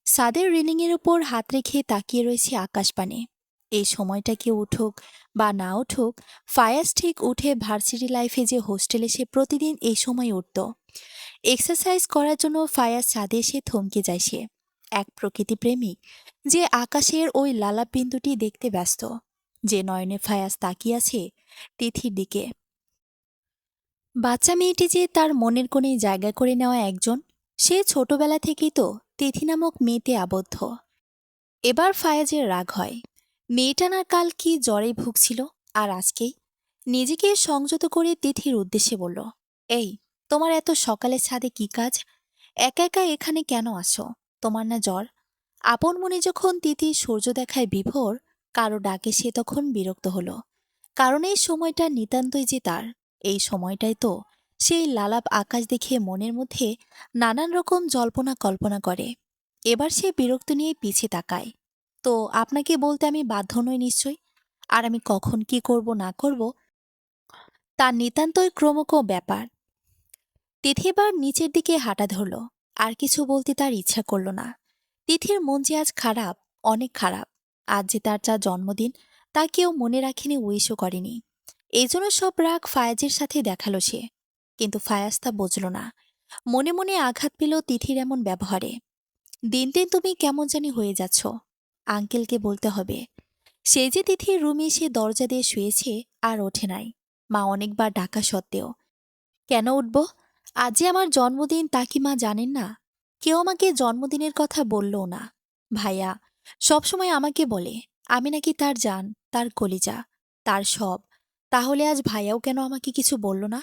ছাদের রেলিংয়ের উপর হাত রেখে তাকিয়ে রয়েছে আকাশপানে। এই সময়টা কেউ উঠুক বা না উঠুক, ফায়াজ ঠিক উঠে ভার্সিটি লাইফে যে হোস্টেলে সে প্রতিদিন এই সময় উঠত এক্সারসাইজ করার জন্য, ফায়াজ ছাদে এসে থমকে যায়। সে এক প্রকৃতি প্রেমিক যে আকাশের ওই লালা বিন্দুটি দেখতে ব্যস্ত, যে নয়নে ফায়াজ তাকিয়ে আছে তিথির দিকে। বাচ্চা মেয়েটি যে তার মনের কোণে জায়গা করে নেওয়া একজন, সে ছোটবেলা থেকেই তো তিথি নামক মেয়েতে আবদ্ধ। এবার ফায়াজের রাগ হয়। মেয়েটা না কাল কি জ্বরে ভুগছিল, আর আজকেই নিজেকে সংযত করে তিথির উদ্দেশ্যে বলল, এই, তোমার এত সকালে ছাদে কি কাজ? একা একা এখানে কেন আসো? তোমার না জ্বর? আপন মনে যখন তিথি সূর্য দেখায় বিভোর, কারো ডাকে সে তখন বিরক্ত হলো। কারণ এই সময়টা নিতান্তই যে তার। এই সময়টাই তো সেই লালাপ আকাশ দেখে মনের মধ্যে নানান রকম জল্পনা কল্পনা করে। এবার সে বিরক্ত নিয়ে পিছে তাকায়। তো আপনাকে বলতে আমি বাধ্য নই নিশ্চয়। আর আমি কখন কি করব না করব, তা নিতান্তই ক্রমক ব্যাপার। তিথি এবার নিচের দিকে হাঁটা ধরল। আর কিছু বলতে তার ইচ্ছা করল না। তিথির মন যে আজ খারাপ, অনেক খারাপ। আজ যে তার যা জন্মদিন, তা কেউ মনে রাখেনি, উইশও করেনি। এই জন্য সব রাগ ফায়াজের সাথে দেখালো সে। কিন্তু ফায়াজ তা বুঝল না। মনে মনে আঘাত পেল তিথির এমন ব্যবহারে। দিন দিন তুমি কেমন জানি হয়ে যাচ্ছ, আঙ্কেলকে বলতে হবে। সে যে তিথির রুমে এসে দরজা দিয়ে শুয়েছে আর ওঠে নাই, মা অনেকবার ডাকা সত্ত্বেও। কেন উঠব? আজ যে আমার জন্মদিন, তা কি মা জানেন না? কেউ আমাকে জন্মদিনের কথা বললও না। ভাইয়া সবসময় আমাকে বলে আমি নাকি তার জান, তার কলিজা, তার সব। তাহলে আজ ভাইয়াও কেন আমাকে কিছু বলল না?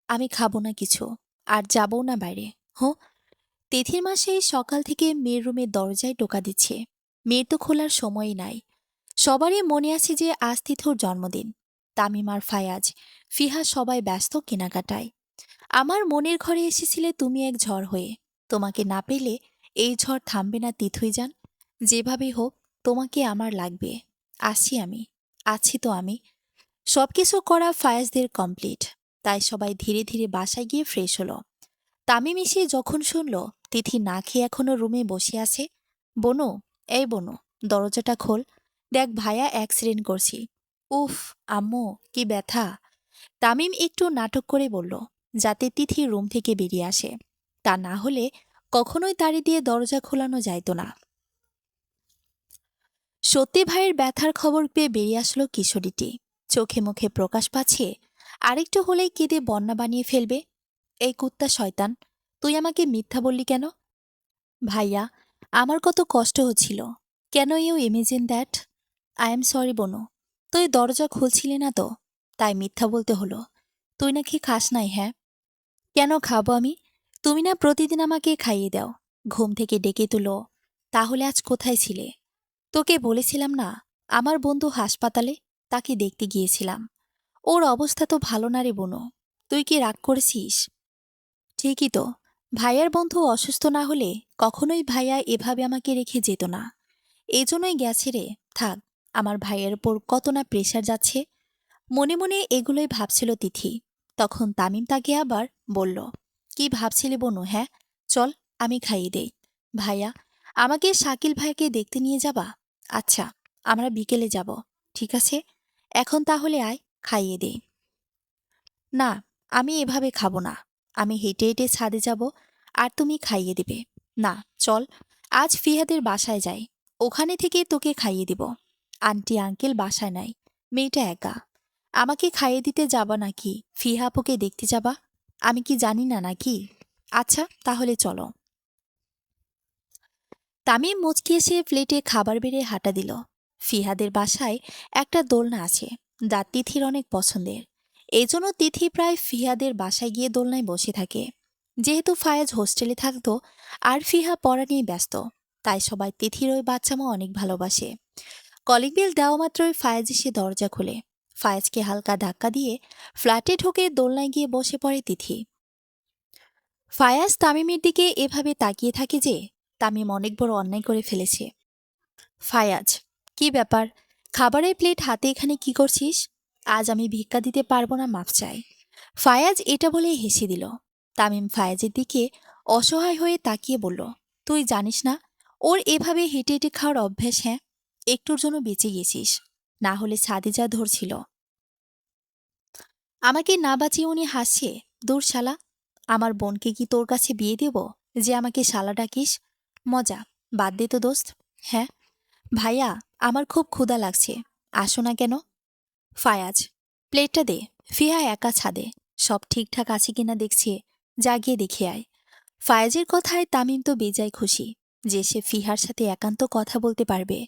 আমি খাবো না কিছু, আর যাবও না বাইরে। হো, তিথির মা সেই সকাল থেকে মেয়ের রুমের দরজায় টোকা দিচ্ছে। মেয়ের তো খোলার সময়ই নাই। সবারই মনে আছে যে আজ তিথির জন্মদিন। তামিম আর ফায়াজ, ফিহা সবাই ব্যস্ত কেনাকাটায়। আমার মনের ঘরে এসেছিলে তুমি এক ঝড় হয়ে। তোমাকে না পেলে এই ঝড় থামবে না তিথুই যান। যেভাবেই হোক তোমাকে আমার লাগবে। আসছি আমি, আছি তো আমি। সবকিছু করা ফায়াজদের কমপ্লিট। তাই সবাই ধীরে ধীরে বাসায় গিয়ে ফ্রেশ হলো। তামিম এসে যখন শুনল তিথি না খেয়ে এখনো রুমে বসে আছে, বনু, এই বনু, দরজাটা খোল। দেখ ভাইয়া অ্যাক্সিডেন্ট করছি। উফ, আম্মু কি ব্যথা। তামিম একটু নাটক করে বলল, যাতে তিথি রুম থেকে বেরিয়ে আসে। তা না হলে কখনোই তাড়ি দিয়ে দরজা খোলানো যাইত না। সত্যি ভাইয়ের ব্যথার খবর পেয়ে বেরিয়ে আসলো কিশোরীটি। চোখে মুখে প্রকাশ পাচ্ছে আরেকটু হলেই কেঁদে বন্যা বানিয়ে ফেলবে। এই কুত্তা শয়তান, তুই আমাকে মিথ্যা বললি কেন? ভাইয়া, আমার কত কষ্ট হচ্ছিল। Can you imagine that? I am sorry বনু, তুই দরজা খুলছিলি না তো, তাই মিথ্যা বলতে হলো। তুই নাকি খাস নাই? হ্যাঁ, কেন খাবো আমি? তুমি না প্রতিদিন আমাকে খাইয়ে দাও, ঘুম থেকে ডেকে তুলো। তাহলে আজ কোথায় ছিলে? তোকে বলেছিলাম না আমার বন্ধু হাসপাতালে, তাকে দেখতে গিয়েছিলাম। ওর অবস্থা তো ভালো না রে বনু। তুই কি রাগ করেছিস? ঠিকই তো, ভাইয়ার বন্ধু অসুস্থ না হলে কখনোই ভাইয়া এভাবে আমাকে রেখে যেত না। এই জন্যই গেছে রে। থাক, আমার ভাইয়ের ওপর কত না প্রেশার যাচ্ছে। মনে মনে এগুলোই ভাবছিল তিথি। তখন তামিম তাকে আবার বলল, কি ভাবছিলি বনু? হ্যাঁ, চল, আমি খাইয়ে দেই। ভাইয়া, আমাকে শাকিল ভাইকে দেখতে নিয়ে যাবা? আচ্ছা, আমরা বিকেলে যাব। ঠিক আছে, এখন তাহলে আয়, খাইয়ে দেই। না, আমি এভাবে খাবো না। আমি হেঁটে হেঁটে ছাদে যাব, আর তুমি খাইয়ে দিবে। না, চল, আজ ফিহাদের বাসায় যাই, ওখানে থেকে তোকে খাইয়ে দিব। আন্টি আঙ্কেল বাসায় নাই, মেয়েটা একা। আমাকে খাইয়ে দিতে যাবা নাকি ফিহা আপুকে দেখতে যাবা? আমি কি জানি না নাকি? আচ্ছা, তাহলে চলো। তামিম মুচকি এসে প্লেটে খাবার বেড়ে হাঁটা দিল। ফিহাদের বাসায় একটা দোলনা আছে, যা তিথির অনেক পছন্দের। এই জন্য তিথি প্রায় ফিহাদের বাসায় গিয়ে দোলনায় বসে থাকে। যেহেতু ফায়াজ হোস্টেলে থাকতো আর ফিহা পড়া নিয়ে ব্যস্ত, তাই সবাই তিথির ওই বাচ্চামা অনেক ভালোবাসে। কলিং বেল দেওয়া মাত্রই ফায়াজ এসে দরজা খুলে। ফায়াজকে হালকা ধাক্কা দিয়ে ফ্ল্যাটে ঢুকে দোলনায় গিয়ে বসে পড়ে তিথি। ফায়াজ তামিমের দিকে এভাবে তাকিয়ে থাকে যে তামিম অনেক বড় অন্যায় করে ফেলেছে। ফায়াজ, কি ব্যাপার? খাবারের প্লেট হাতে এখানে কি করছিস? আজ আমি ভিক্ষা দিতে পারবো না, মাফ চাই। ফায়াজ এটা বলেই হেসে দিল। তামিম ফায়াজের দিকে অসহায় হয়ে তাকিয়ে বলল, তুই জানিস না ওর এভাবে হেঁটে হেঁটে খাওয়ার অভ্যাস? হ্যাঁ, একটুর জন্য বেঁচে গেছিস, না হলে ছাদে যা ধরছিল। আমাকে না বাঁচিয়ে উনি হাসছে। দূর শালা, আমার বোনকে কি তোর কাছে বিয়ে দেব যে আমাকে শালা ডাকিস? মজা বাদ দে তো দোস্ত। হ্যাঁ ভাইয়া, আমার খুব ক্ষুধা লাগছে, আসো না কেন? ফায়াজ, প্লেটটা দে। ফিহা একা ছাদে, সব ঠিকঠাক আছে কিনা দেখছে, যা গিয়ে দেখে আয়। ফায়াজের কথায় তামিম তো বেজায় খুশি যে সে ফিহার সাথে একান্ত কথা বলতে পারবে।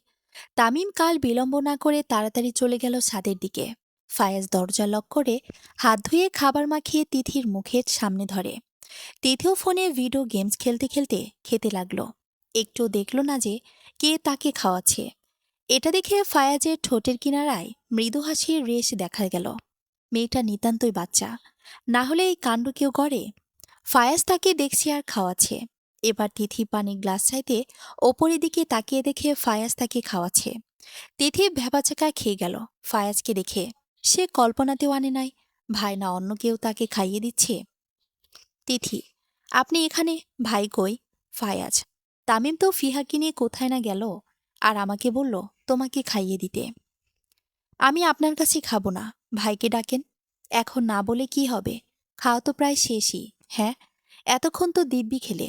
তামিম কাল বিলম্ব না করে তাড়াতাড়ি চলে গেল ছাদের দিকে। ফায়াজ দরজা লক করে হাত ধুয়ে খাবার মাখিয়ে তিথির মুখের সামনে ধরে। তিথিও ফোনে ভিডিও গেমস খেলতে খেলতে খেতে লাগলো। একটু দেখল না যে কে তাকে খাওয়াচ্ছে। এটা দেখে ফায়াজের ঠোঁটের কিনারায় মৃদু হাসির রেশ দেখা গেল। মেয়েটা নিতান্তই বাচ্চা, না হলে এই কাণ্ড কেউ করে? ফায়াজ তাকে দেখছে আর খাওয়াচ্ছে। এবার তিথি পানির গ্লাস চাইতে ওপরের দিকে তাকিয়ে দেখে ফায়াজ তাকে খাওয়াচ্ছে। তিথি ভ্যাবাচাকা খেয়ে গেল ফায়াজকে দেখে। সে কল্পনাতেও আনে নাই ভাই না অন্য কেউ তাকে খাইয়ে দিচ্ছে। তিথি, আপনি এখানে? ভাই কই? ফায়াজ, তামিম তো ফিহাকে নিয়ে কোথায় না গেল, আর আমাকে বলল তোমাকে খাইয়ে দিতে। আমি আপনার কাছে খাবো না, ভাইকে ডাকেন। এখন না বলে কি হবে? খাওয়া তো প্রায় শেষই। হ্যাঁ, এতক্ষণ তো দিব্যি খেলে।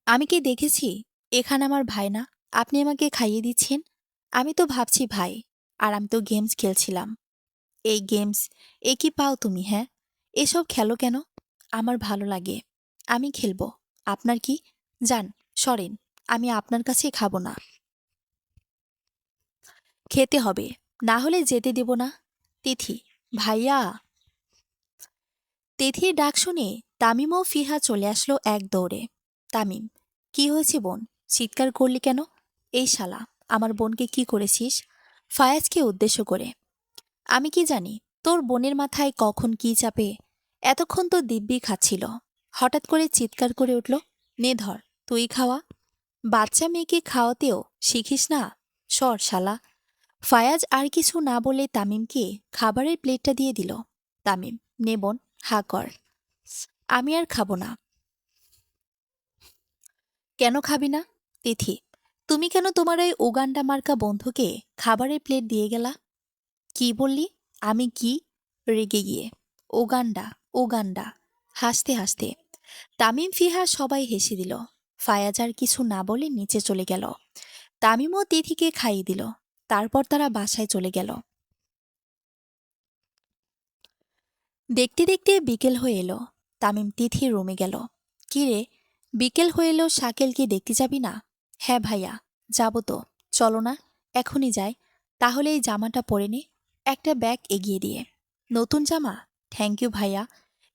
আমি কি দেখেছি এখানে আমার ভাই না, আপনি আমাকে খাইয়ে দিচ্ছেন? আমি তো ভাবছি ভাই, আর আমি তো গেমস খেলছিলাম। এই গেমস, এ কি পাও তুমি? হ্যাঁ, এসব খেলো কেন? আমার ভালো লাগে, আমি খেলবো। আপনার কি? যান, সরেন, আমি আপনার কাছে খাবো না। খেতে হবে, না হলে যেতে দেব না। তিথি, ভাইয়া। তিথির ডাক শুনে তামিম ও ফিহা চলে আসলো এক দৌড়ে। তামিম, কি হয়েছে বোন? চিৎকার করলি কেন? এই শালা, আমার বোনকে কি করেছিস? ফায়াজকে উদ্দেশ্য করে। আমি কি জানি তোর বোনের মাথায় কখন কি চাপে। এতক্ষণ তো দিব্যি খাচ্ছিল, হঠাৎ করে চিৎকার করে উঠল। নে ধর, তুই খাওয়া। বাচ্চা মেয়েকে খাওয়াতেও শিখিস না? সর শালা। ফায়াজ আর কিছু না বলে তামিমকে খাবারের প্লেটটা দিয়ে দিল। তামিম, নে বোন, হা কর। আমি আর খাবো না। কেন খাবি না? তিথি, তুমি কেন তোমার ওই উগান্ডা মার্কা বন্ধুকে খাবারের প্লেট দিয়ে গেলা? কি বললি? আমি কি? রেগে গিয়ে। Uganda, Uganda. হাসতে হাসতে তামিম ফিহা সবাই হেসে দিল। ফায়াজ আর কিছু না বলে নিচে চলে গেল। তামিমও তিথিকে খাইয়ে দিল। তারপর তারা বাসায় চলে গেল। দেখতে দেখতে বিকেল হয়ে এলো। তামিম তিথির রুমে গেল। কি রে, বিকেল হয়ে এলো, শাকিলকে দেখতে যাবি না? হ্যাঁ ভাইয়া, যাব তো। চলো না, এখনই যাই। তাহলে এই জামাটা পরে নে। একটা ব্যাগ এগিয়ে দিয়ে। নতুন জামা? থ্যাংক ইউ ভাইয়া।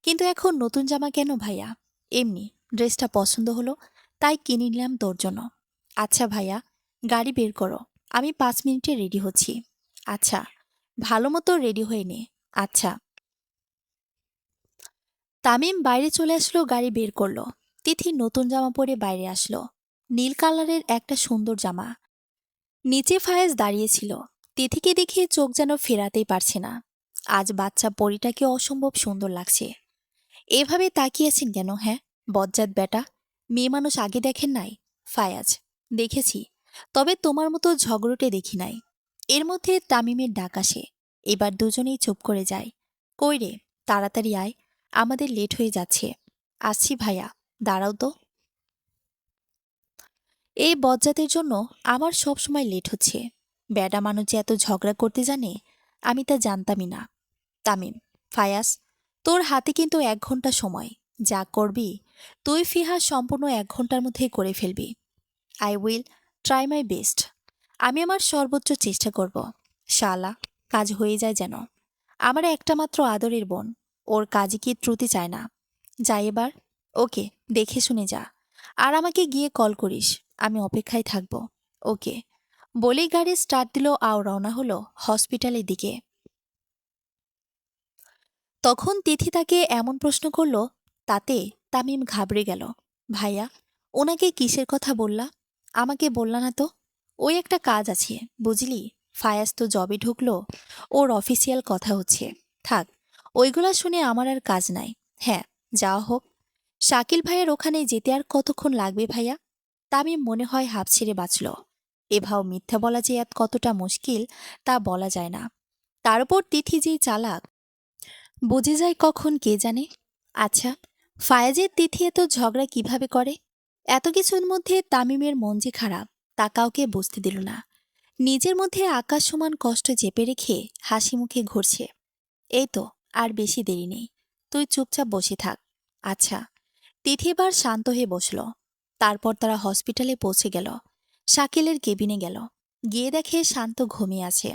কিন্তু এখন নতুন জামা কেন ভাইয়া? এমনি, ড্রেসটা পছন্দ হলো, তাই কিনে নিলাম তোর জন্য। আচ্ছা ভাইয়া, গাড়ি বের করো, আমি 5 মিনিটে রেডি হচ্ছি। আচ্ছা, ভালো মতো রেডি হয়ে নে। আচ্ছা। তামিম বাইরে চলে আসলো, গাড়ি বের করলো। তিথি নতুন জামা পরে বাইরে আসলো। নীল কালারের একটা সুন্দর জামা। নিচে ফায়েজ দাঁড়িয়েছিল। তিথিকে দেখে চোখ যেন ফেরাতেই পারছে না। আজ বাচ্চা পরীটাকে অসম্ভব সুন্দর লাগছে। এভাবে তাকিয়েছেন কেন, হ্যাঁ? বজ্জাত বেটা, মেয়ে মানুষ আগে দেখেন নাই? ফায়াজ, দেখেছি, তবে তোমার মতো ঝগড়টে দেখি নাই। এর মধ্যে তামিমের ডাক আসে। এবার দুজনেই চুপ করে যায়। কই রে, তাড়াতাড়ি আয়, আমাদের লেট হয়ে যাচ্ছে। আসছি ভাইয়া, দাঁড়াও তো। এই বজ্জাতের জন্য আমার সব সময় লেট হচ্ছে। বেডা মানুষ যে এত ঝগড়া করতে জানে, আমি তা জানতামই না। তামিম, ফায়াস, তোর হাতে কিন্তু 1 ঘন্টা সময়। যা করবি তুই ফিহা সম্পূর্ণ 1 ঘন্টার মধ্যে করে ফেলবি। I will try my best. আমি আমার সর্বোচ্চ চেষ্টা করব। শালা, কাজ হয়ে যায় যেন। আমার একটা মাত্র আদরের বোন, ওর কাজে কি ত্রুটি চায় না। যাই এবার। ওকে, দেখে শুনে যা। আর আমাকে গিয়ে কল করিস, আমি অপেক্ষায় থাকব। ওকে। বলেই গাড়ি স্টার্ট দিল আর রওনা হলো হসপিটালের দিকে। তখন তিথি তাকে এমন প্রশ্ন করল, তাতে তামিম ঘাবড়ে গেল। ভাইয়া, ওনাকে কিসের কথা বললা? আমাকে বললা না তো। ওই একটা কাজ আছে, বুঝলি। ফায়াজ তো জবে ঢুকলো, ওর অফিসিয়াল কথা হচ্ছে। থাক, ওইগুলা শুনে আমার আর কাজ নাই। হ্যাঁ, যাওয়া হোক। শাকিল ভাইয়ের ওখানে যেতে আর কতক্ষণ লাগবে ভাইয়া? তামিম মনে হয় হাঁপ ছেড়ে বাঁচল। এভাও মিথ্যা বলা যে এত কতটা মুশকিল, তা বলা যায় না। তার উপর তিথি যেই চালাক, বুঝে যায় কখন কে জানে। আচ্ছা, ফায়েজের তিথি এত ঝগড়া কিভাবে করে? এত কিছুর মধ্যে তামিমের মন যে খারাপ, তা কাউকে বুঝতে দিল না। নিজের মধ্যে আকাশ সমান কষ্ট চেপে রেখে হাসি মুখে ঘুরছে। এই তো, আর বেশি দেরি নেই। তুই চুপচাপ বসে থাক। আচ্ছা। তিথি এবার শান্ত হয়ে বসল। তারপর তারা হসপিটালে পৌঁছে গেল। শাকিলের কেবিনে গেল। গিয়ে দেখে শান্ত ঘুমিয়ে আছে।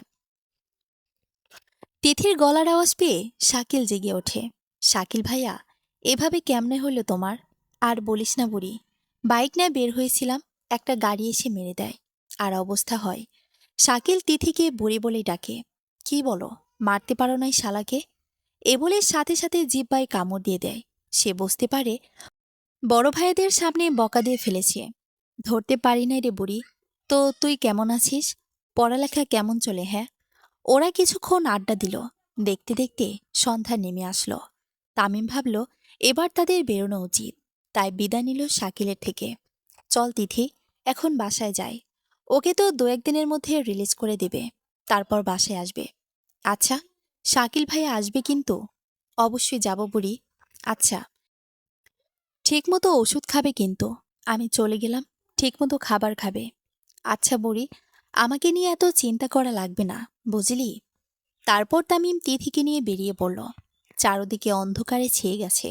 তিথির গলার আওয়াজ পেয়ে শাকিল জেগে ওঠে। শাকিল ভাইয়া, এভাবে কেমনে হইল তোমার? আর বলিস না বুড়ি, বাইক নিয়ে বের হয়েছিলাম, একটা গাড়ি এসে মেরে দেয়। আর অবস্থা হয়। শাকিল তিথিকে বুড়ি বলেই ডাকে। কি বলো, মারতে পারো নাই শালাকে? এ বলে সাথে সাথে জিহ্বায় কামড় দিয়ে দেয়। সে বুঝতে পারে বড় ভাইদের সামনে বকা দিয়ে ফেলেছে। ধরতে পারি নাই রে বুড়ি। তো তুই কেমন আছিস? পড়ালেখা কেমন চলে, হ্যাঁ? ওরা কিছুক্ষণ আড্ডা দিল। দেখতে দেখতে সন্ধ্যা নেমে আসলো। তামিম ভাবল এবার তাদের বেরোনো উচিত, তাই বিদায় নিল শাকিলের থেকে। চল তিথি, এখন বাসায় যাই। ওকে তো 2-1 দিনের মধ্যে রিলিজ করে দেবে, তারপর বাসায় আসবে। আচ্ছা, শাকিল ভাইয়া আসবে কিন্তু? অবশ্যই যাব বুড়ি। আচ্ছা, ঠিকমতো ওষুধ খাবে কিন্তু। আমি চলে গেলাম, ঠিকমতো খাবার খাবে। আচ্ছা বুড়ি, আমাকে নিয়ে এত চিন্তা করা লাগবে না, বুঝলি? তারপর তামিম তিথিকে নিয়ে বেরিয়ে পড়ল। চারদিকে অন্ধকারে ছেয়ে গেছে।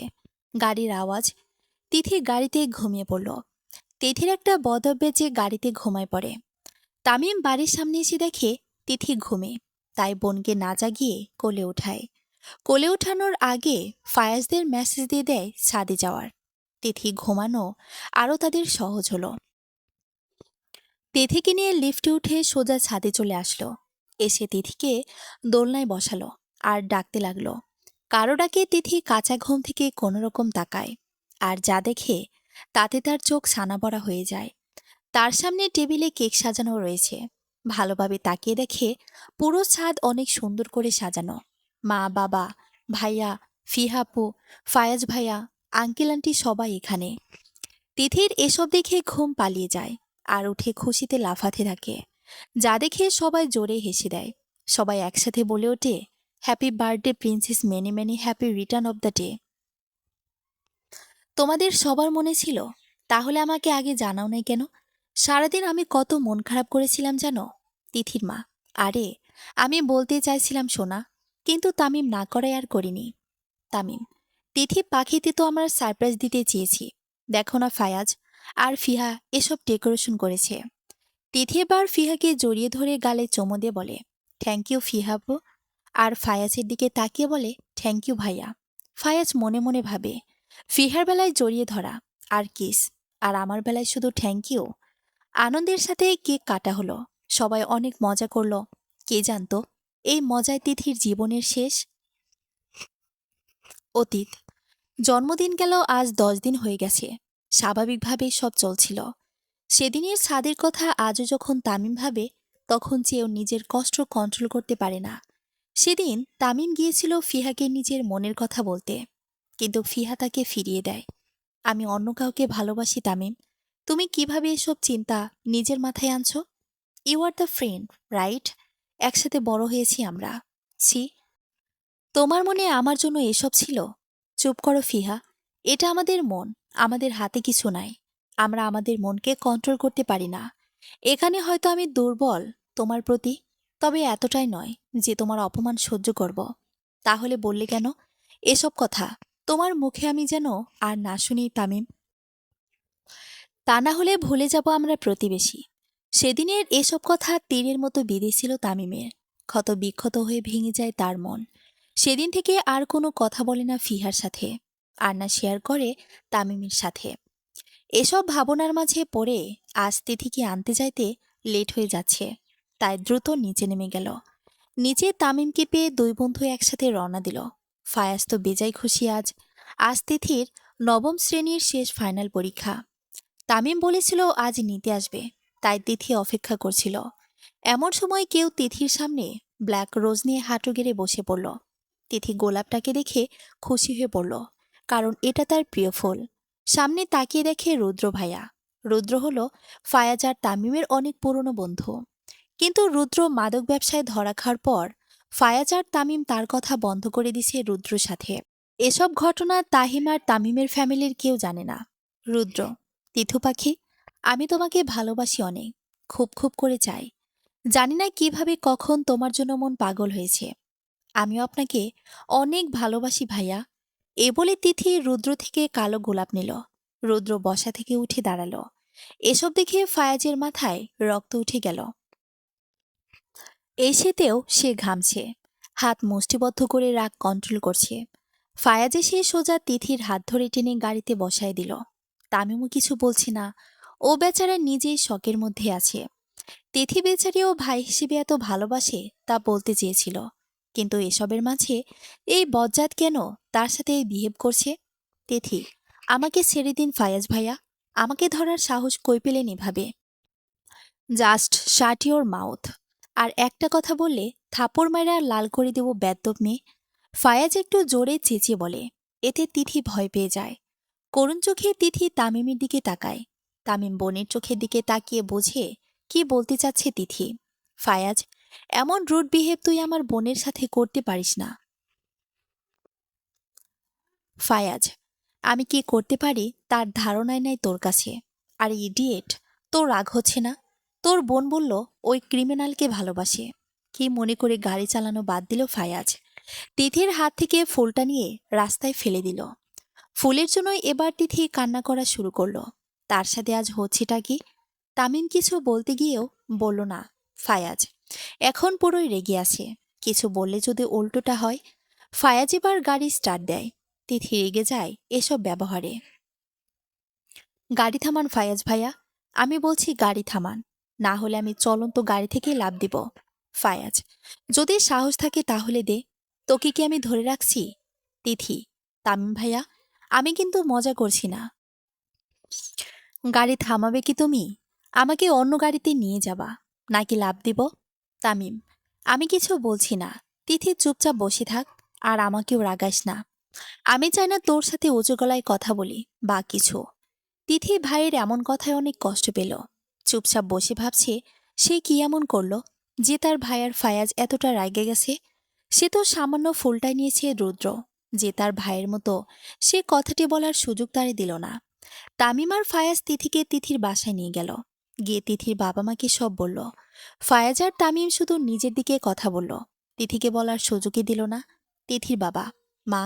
গাড়ির আওয়াজ। তিথি গাড়িতে ঘুমিয়ে পড়ল। তিথির একটা বদ অভ্যাস যে গাড়িতে ঘুমায় পড়ে। তামিম বাড়ির সামনে এসে দেখে তিথি ঘুমে, তাই বোনকে না জাগিয়ে কোলে ওঠায়। কোলে ওঠানোর আগে ফায়াজদের মেসেজ দিয়ে দেয় ছাদে যাওয়ার। তিথি ঘুমানো আরও তাদের সহজ হলো। তিথিকে নিয়ে লিফটে উঠে সোজা ছাদে চলে আসলো। এসে তিথিকে দোলনায় বসালো আর ডাকতে লাগলো। কারো ডাকে তিথি কাঁচা ঘুম থেকে কোনোরকম তাকায়। আর যা দেখে তাতে তার চোখ ছানাবড়া হয়ে যায়। তার সামনে টেবিলে কেক সাজানো রয়েছে। ভালোভাবে তাকিয়ে দেখে পুরো ছাদ অনেক সুন্দর করে সাজানো। মা, বাবা, ভাইয়া, ফিহাপু, ফায়াজ ভাইয়া, আঙ্কেল আন্টি সবাই এখানে। তিথির এসব দেখে ঘুম পালিয়ে যায় আর উঠে খুশিতে লাফাতে থাকে। যা দেখে সবাই জোরে হেসে দেয়। সবাই একসাথে বলে ওঠে, happy birthday princess, many many happy return of the day. তোমাদের সবার মনে ছিল? তাহলে আমাকে আগে জানাও নাই কেন? সারাদিন আমি কত মন খারাপ করেছিলাম জানো? তিথির মা, আরে আমি বলতে চাইছিলাম সোনা, কিন্তু তামিম না করায় আর করিনি। তামিম: তিথি পাখিতে তো আমরা সারপ্রাইজ দিতে চেয়েছি, দেখো না ফায়াজ আর ফিহা এসব ডেকোরেশন করেছে। তিথি এবার ফিহাকে জড়িয়ে ধরে গালে চুমু দিয়ে বলে, থ্যাংক ইউ ফিহাবু। আর ফায়াজের দিকে তাকিয়ে বলে, থ্যাংক ইউ ভাইয়া। ফায়াজ মনে মনে ভাবে, ফিহার বেলায় জড়িয়ে ধরা আর কিস, আর আমার বেলায় শুধু থ্যাংক ইউ। আনন্দের সাথে কেক কাটা হলো, সবাই অনেক মজা করলো। কে জানতো এই মজায় তিথির জীবনের শেষ অতীত। জন্মদিন গেল, আজ 10 দিন হয়ে গেছে। স্বাভাবিকভাবেই সব চলছিল। সেদিনের ছাদের কথা আজও যখন তামিম ভাবে, তখন চেয়েও নিজের কষ্ট কন্ট্রোল করতে পারে না। সেদিন তামিম গিয়েছিল ফিহাকে নিজের মনের কথা বলতে, কিন্তু ফিহা তাকে ফিরিয়ে দেয়। আমি অন্য কাউকে ভালোবাসি তামিম, তুমি কিভাবে এসব চিন্তা নিজের মাথায় আনছো? You are the friend, right? একসাথে বড় হয়েছি আমরা। ছি, তোমার মনে আমার জন্য এসব ছিল? চুপ করো ফিহা, এটা আমাদের মন, আমাদের হাতে কিছু নাই। আমরা আমাদের মনকে কন্ট্রোল করতে পারি না। এখানে হয়তো আমি দুর্বল তোমার প্রতি, তবে এতটাই নয় যে তোমার অপমান সহ্য করব। তাহলে বললে কেন এসব কথা? তোমার মুখে আমি যেন আর না শুনি তামিম। তা না হলে ভুলে যাব আমরা প্রতিবেশী। সেদিনের এসব কথা তীরের মতো বিঁধেছিল তামিমের। ক্ষত বিক্ষত হয়ে ভেঙে যায় তার মন। সেদিন থেকে আর কোনো কথা বলে না ফিহার সাথে, আর না শেয়ার করে তামিমের সাথে। এসব ভাবনার মাঝে পড়ে আজ তিথিকে আনতে যাইতে লেট হয়ে যাচ্ছে, তাই দ্রুত নিচে নেমে গেল। নিচে তামিমকে পেয়ে দুই বন্ধু একসাথে রওনা দিল। ফায়াজ তো বেজায় খুশি আজ। আজ তিথির 9ম শ্রেণীর শেষ ফাইনাল পরীক্ষা। তামিম বলেছিল আজ নিতে আসবে, তাই তিথি অপেক্ষা করছিল। এমন সময় কেউ তিথির সামনে ব্ল্যাক রোজ নিয়ে হাঁটু গেড়ে বসে পড়ল। তিথি গোলাপটাকে দেখে খুশি হয়ে পড়ল, কারণ এটা তার প্রিয় ফুল। সামনে তাকিয়ে দেখে রুদ্র ভাইয়া। রুদ্র হলো ফায়াজ আর তামিমের অনেক পুরনো বন্ধু। কিন্তু রুদ্র মাদক ব্যবসায় ধরা খাওয়ার পর ফায়াজ আর তামিম তার কথা বন্ধ করে দিছে রুদ্রর সাথে। এসব ঘটনা তাহিম আর তামিমের ফ্যামিলির কেউ জানে না। রুদ্র: তিথু পাখি, আমি তোমাকে ভালোবাসি অনেক, খুব খুব করে চাই। জানি না কিভাবে কখন তোমার জন্য মন পাগল হয়েছে। আমিও আপনাকে অনেক ভালোবাসি ভাইয়া। এ বলে তিথি রুদ্র থেকে কালো গোলাপ নিল। রুদ্র বসা থেকে উঠে দাঁড়ালো। এসব দেখে ফায়াজের মাথায় রক্ত উঠে গেল। এই শীতেও সে ঘামছে, হাত মুষ্টিবদ্ধ করে রাগ কন্ট্রোল করছে। ফায়াজ এসে সোজা তিথির হাত ধরে টেনে গাড়িতে বসায় দিল। তামিমও কিছু বলছি না, ও বেচারা নিজেই শকের মধ্যে আছে। তিথি বেচারিও ভাই হিসেবে এত ভালোবাসে তা বলতে চেয়েছিল, কিন্তু এসবের মাঝে এই বজ্জাত কেন তার সাথে বিহেভ করছে? তিথি: আমাকে ছেড়ে দিন ফায়াজ ভাইয়া, আমাকে ধরার সাহস কই পেলেন এভাবে? Just shut your mouth. আর একটা কথা বললে থাপড় মাইরা লাল করে দেব বেদ্যপ মেয়ে। ফায়াজ একটু জোরে চেঁচিয়ে বলে। এতে তিথি ভয় পেয়ে যায়। করুণ চোখে তিথি তামিমের দিকে তাকায়। তামিম বোনের চোখের দিকে তাকিয়ে বোঝে কি বলতে চাচ্ছে তিথি। ফায়াজ, এমন রুড বিহেভ তুই আমার বোনের সাথে করতে পারিস না। ফায়াজ: আমি কি করতে পারি তার ধারণাই নাই তোর কাছে। আর ইডিয়েট, তোর রাগ হচ্ছে না? তোর বোন বলল ওই ক্রিমিনালকে ভালোবাসে। কি মনে করে গাড়ি চালানো বাদ দিল ফায়াজ। তিথির হাত থেকে ফুলটা নিয়ে রাস্তায় ফেলে দিল। ফুলের জন্যই এবার তিথি কান্না করা শুরু করলো। তার সাথে আজ হচ্ছেটা কি? তামিম কিছু বলতে গিয়েও বলল না। ফায়াজ এখন পুরোই রেগে আছে, কিছু বললে যদি উল্টোটা হয়। ফায়াজ এবার গাড়ি স্টার্ট দেয়। তিথি রেগে যায় এসব ব্যবহারে। গাড়ি থামান ফায়াজ ভাইয়া, আমি বলছি গাড়ি থামান, না হলে আমি চলন্ত গাড়ি থেকে লাফ দিব। ফায়াজ: যদি সাহস থাকে তাহলে দে, তোকে কি আমি ধরে রাখছি? তিথি: তামিম ভাইয়া, আমি কিন্তু মজা করছি না। গাড়ি থামাবে কি তুমি? আমাকে অন্য গাড়িতে নিয়ে যাবা নাকি লাফ দিব? তামিম: আমি কিছু বলছি না, তিথি চুপচাপ বসে থাক, আর আমাকেও রাগাস না। আমি চাই না তোর সাথে উঁচু গলায় কথা বলি বা কিছু। তিথি ভাইয়ের এমন কথায় অনেক কষ্ট পেল। চুপচাপ বসে ভাবছে সে কি এমন করলো যে তার ভাইয়ের ফায়াজ এতটা রাগে গেছে। সে তো সামান্য ফুলটাই নিয়েছে রুদ্র, যে তার ভাইয়ের মতো সে কথাটি বলার সুযোগ তারে দিল না। তামিম আর ফায়াজ তিথিকে তিথির বাসায় নিয়ে গেল। গিয়ে তিথির বাবা মাকে সব বলল। ফায়াজ আর তামিম শুধু নিজের দিকে কথা বলল, তিথিকে বলার সুযোগই দিল না। তিথির বাবা: মা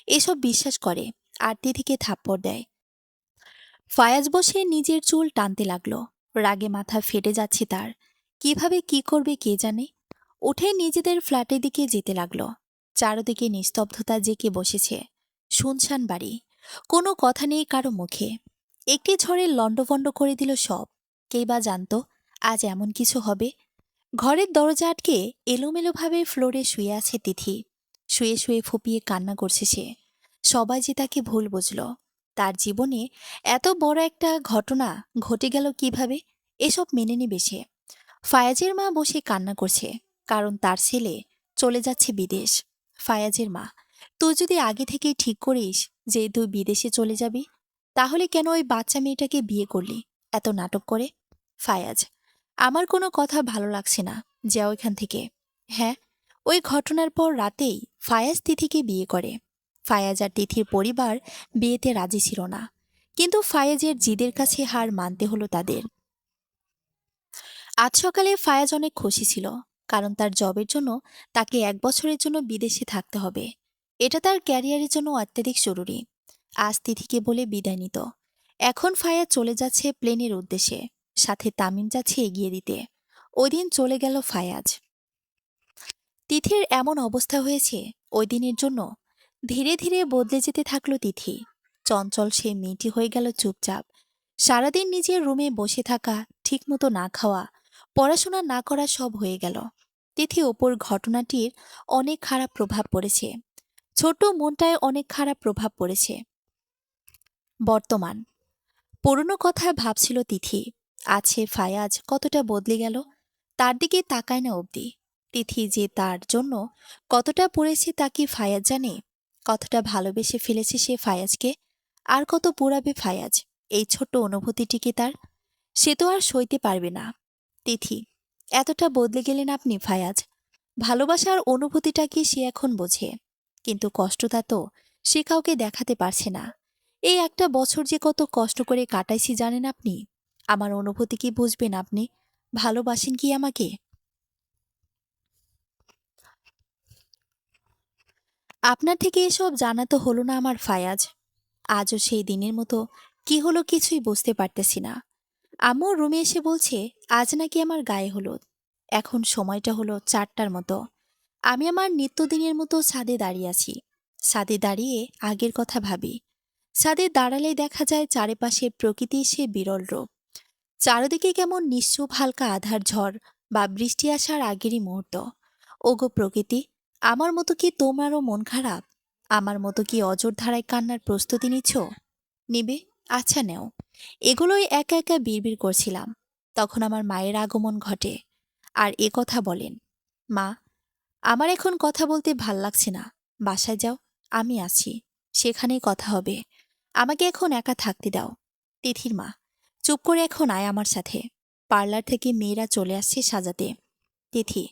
এসব বিশ্বাস করে আর তিথিকে থাপ্পড় দেয়। ফায়াজ বসে নিজের চুল টানতে লাগলো। রাগে মাথা ফেটে যাচ্ছে তার। কিভাবে কি করবে কে জানে। উঠে নিজেদের ফ্ল্যাটের দিকে যেতে লাগলো। চারদিকে নিস্তব্ধতা জেঁকে বসেছে। শুনশান বাড়ি। কোনো কথা নেই কারো মুখে। একটি ঝড়ে লণ্ডভণ্ড করে দিল সব। কে বা জানতো আজ এমন কিছু হবে। ঘরের দরজা আটকে এলোমেলোভাবে ফ্লোরে শুয়ে আছে তিথি। শুয়ে শুয়ে ফুপিয়ে কান্না করছে সে। সবাই যে তাকে ভুল বুঝল। তার জীবনে এত বড় একটা ঘটনা ঘটে গেল কিভাবে, এসব মেনে নেবে সে। ফায়াজের মা বসে কান্না করছে, কারণ তার ছেলে চলে যাচ্ছে বিদেশ। ফায়াজের মা, তুই যদি আগে থেকেই ঠিক করিস যে তুই বিদেশে চলে যাবি, তাহলে কেন ওই বাচ্চা মেয়েটাকে বিয়ে করলি এত নাটক করে? ফায়াজ, আমার কোনো কথা ভালো লাগছে না, যাও এখান থেকে। হ্যাঁ, ওই ঘটনার পর রাতেই ফায়াজ তিথিকে বিয়ে করে। ফায়াজ আর তিথির পরিবার বিয়েতে রাজি ছিল না, কিন্তু ফায়াজের জিদের কাছে হার মানতে হলো তাদের। আজ সকালে ফায়াজ অনেক খুশি ছিল, কারণ তার জবের জন্য তাকে 1 বছরের জন্য বিদেশে থাকতে হবে। এটা তার ক্যারিয়ারের জন্য অত্যাধিক জরুরি। আজ তিথিকে বলে বিদায় নিত। এখন ফায়াজ চলে যাচ্ছে প্লেনের উদ্দেশ্যে, সাথে তামিম যাচ্ছে এগিয়ে দিতে। ওই দিন চলে গেল ফায়াজ। তিথির এমন অবস্থা হয়েছে ওই দিনের জন্য। ধীরে ধীরে বদলে যেতে থাকলো তিথি। চঞ্চল সে মেয়েটি হয়ে গেল চুপচাপ। সারাদিন নিজের রুমে বসে থাকা, ঠিকমতো না খাওয়া, পড়াশোনা না করা সব হয়ে গেল। তিথি ওপর ঘটনাটির অনেক খারাপ প্রভাব পড়েছে। ছোট মনটায় অনেক খারাপ প্রভাব পড়েছে। বর্তমান পুরনো কথা ভাবছিল তিথি। আছে ফায়াজ কতটা বদলে গেল, তার দিকে তাকায় না অবধি। তিথি যে তার জন্য কতটা পড়েছে তা কি ফায়াজ জানে? কতটা ভালোবেসে ফেলেছে সে ফায়াজকে। আর কত পোড়াবে ফায়াজ এই ছোট্ট অনুভূতিটিকে তার। সে তো আর সইতে পারবে না। তিথি, এতটা বদলে গেলেন আপনি ফায়াজ। ভালোবাসার অনুভূতিটা কি সে এখন বোঝে, কিন্তু কষ্টটা তো সে কাউকে দেখাতে পারছে না। এই 1 বছর যে কত কষ্ট করে কাটাইছি জানেন আপনি? আমার অনুভূতি কি বুঝবেন আপনি? ভালোবাসেন কি আমাকে? আপনার থেকে এসব জানা তো হলো না আমার ফায়াজ। আজও সেই দিনের মতো কি হলো কিছুই বুঝতে পারতেছি না। আম্মু রুমে এসে বলছে আজ নাকি আমার গায়ে হলুদ। এখন সময়টা হলো 4টার মতো। আমি আমার নিত্যদিনের মতো ছাদে দাঁড়িয়ে আছি। ছাদে দাঁড়িয়ে আগের কথা ভাবি। ছাদে দাঁড়ালে দেখা যায় চারিপাশে প্রকৃতির সে বিরল রূপ। চারদিকে কেমন নিশ্চুপ হালকা আধার ঝড় বা বৃষ্টি আসার আগেরই মুহূর্ত। ওগো প্রকৃতি, আমার মতো কি তোমারও মন খারাপ? আমার মতো কি অজর ধারায় কান্নার প্রস্তুতি নিচ্ছ? নিবে? আচ্ছা নেও। এগুলোই একা একা বিড়বিড় করছিলাম। তখন আমার মায়ের আগমন ঘটে। আর এ কথা বলেন, মা, আমার এখন কথা বলতে ভাল লাগছে না। বাসায় যাও, আমি আছি, সেখানেই কথা হবে। আমাকে এখন একা থাকতে দাও। তিথির মা, চুপ করে এখন আয় আমার সাথে। পার্লার থেকে মেয়েরা চলে আসছে সাজাতে। তিথি,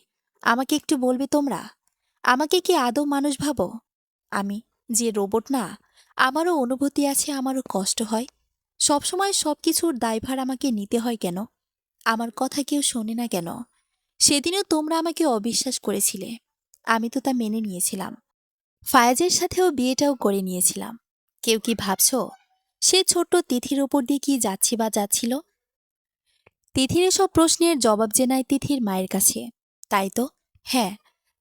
আমাকে একটু বলবে তোমরা? আমাকে কি আদৌ মানুষ ভাবো? আমি যে রোবট না? আমারও অনুভূতি আছে, আমারও কষ্ট হয়। সবসময় সবকিছুর দায়ভার আমাকে নিতে হয় কেন? আমার কথা কেউ শোনে না কেন? সেদিনও তোমরা আমাকে অবিশ্বাস করেছিলে। আমি তো তা মেনে নিয়েছিলাম। ফায়াজের সাথেও বিয়েটাও করে নিয়েছিলাম। কেউ কি ভাবছো সে ছোট্ট তিথির ওপর দিয়ে কি যাচ্ছি বা যাচ্ছিল? তিথির এসব প্রশ্নের জবাব যে নাই তিথির মায়ের কাছে। তাই তো, হ্যাঁ,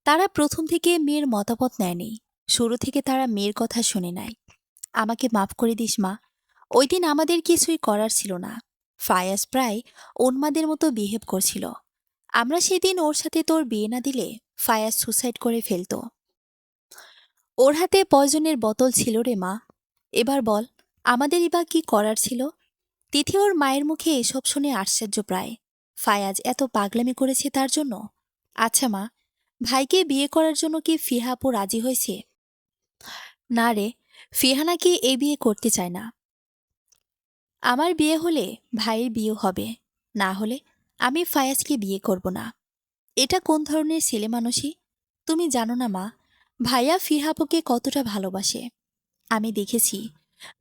তারা প্রথম থেকে মেয়ের মতামত নেয়নি। শুরু থেকে তারা মেয়ের কথা শুনে নাই। আমাকে মাফ করে দিস মা। ওই দিন আমাদের কিছুই করার ছিল না। ফায়াজ প্রায় উন্মাদের মতো বিহেভ করছিল। আমরা সেদিন ওর সাথে তোর বিয়ে না দিলে ফায়াজ সুসাইড করে ফেলতো। ওর হাতে পয়জনের বোতল ছিল রে মা। এবার বল, আমাদেরই বা কি করার ছিল? তিথি ওর মায়ের মুখে এসব শুনে আশ্চর্য প্রায়। ফায়াজ এত পাগলামি করেছে তার জন্য? আচ্ছা মা, ভাইকে বিয়ে করার জন্য কি ফিহা আপু রাজি হয়েছে? না রে, ফিহা নাকি এই বিয়ে করতে চায় না। আমার বিয়ে হলে ভাইয়ের বিয়ে হবে, না হলে আমি ফায়াজকে বিয়ে করব না। এটা কোন ধরনের ছেলে মানুষই? তুমি জানো না মা, ভাইয়া ফিহাপুকে কতটা ভালোবাসে। আমি দেখেছি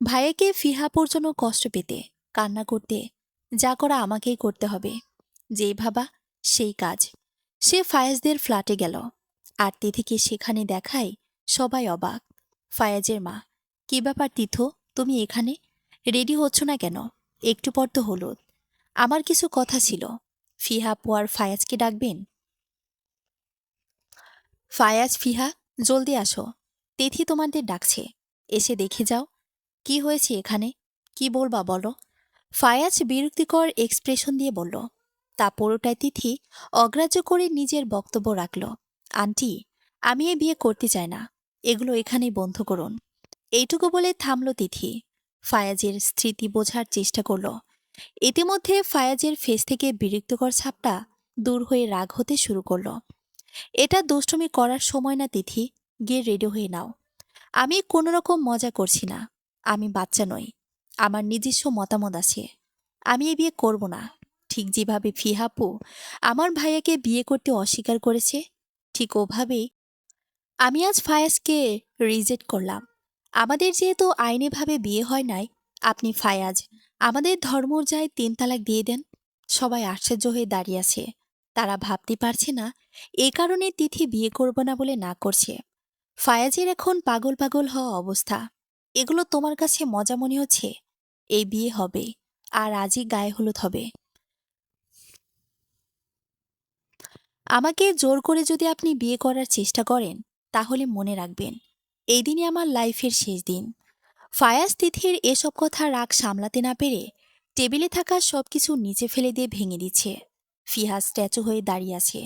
ভাইয়াকে ফিহাপুর জন্য কষ্ট পেতে, কান্না করতে। যা করা আমাকেই করতে হবে। যেই ভাবা সেই কাজ। সে ফায়াজদের ফ্ল্যাটে গেল, আর তিথিকে সেখানে দেখায় সবাই অবাক। ফায়াজের মা: কি ব্যাপার তীর্থ, তুমি এখানে? রেডি হচ্ছ না কেন? একটু পর তো হলো। আমার কিছু কথা ছিল। ফিহা আপু আর ফায়াজকে ডাকবেন। ফায়াজ, ফিহা, জলদি আসো। তিথি তোমাদের ডাকছে। এসে দেখে যাও কি হয়েছে এখানে। কি বলবা বলো? ফায়াজ বিরক্তিকর এক্সপ্রেশন দিয়ে বলল। তা পুরোটাই তিথি অগ্রাহ্য করে নিজের বক্তব্য রাখল। আন্টি, আমি এ বিয়ে করতে চাই না। এগুলো এখানেই বন্ধ করুন। এইটুকু বলে থামল তিথি। ফায়াজের স্মৃতি বোঝার চেষ্টা করল। ইতিমধ্যে ফায়াজের ফেস থেকে বিরক্তিকর ছাপটা দূর হয়ে রাগ হতে শুরু করল। এটা দুষ্টুমি করার সময় না তিথি, গিয়ে রেডি হয়ে নাও। আমি কোনো রকম মজা করছি না। আমি বাচ্চা নই। আমার নিজস্ব মতামত আছে। আমি এ বিয়ে করব না। ঠিক যেভাবে ফিহাপু আমার ভাইয়াকে বিয়ে করতে অস্বীকার করেছে, ঠিক ওভাবেই আমি আজ ফায়াজকে রিজেক্ট করলাম। আমাদের যেহেতু আইনিভাবে বিয়ে হয় নাই, আপনি ফায়াজ আমাদের ধর্ম যায় 3 তালাক দিয়ে দেন। সবাই আশ্চর্য হয়ে দাঁড়িয়ে আছে। তারা ভাবতে পারছে না এই কারণে তিথি বিয়ে করব না বলে না করছে। ফায়াজের এখন পাগল পাগল হওয়া অবস্থা। এগুলো তোমার কাছে মজা মনে হচ্ছে? এই বিয়ে হবে, আর আজই গায়ে হলুদ হবে। আমাকে জোর করে যদি আপনি বিয়ে করার চেষ্টা করেন, তাহলে মনে রাখবেন এই দিনই আমার লাইফের শেষ দিন। ফায়াজ তিথির এসব কথা রাগ সামলাতে না পেরে টেবিলে থাকা সবকিছু নিচে ফেলে দিয়ে ভেঙে দিচ্ছে। ফিহা স্ট্যাচু হয়ে দাঁড়িয়ে আছে।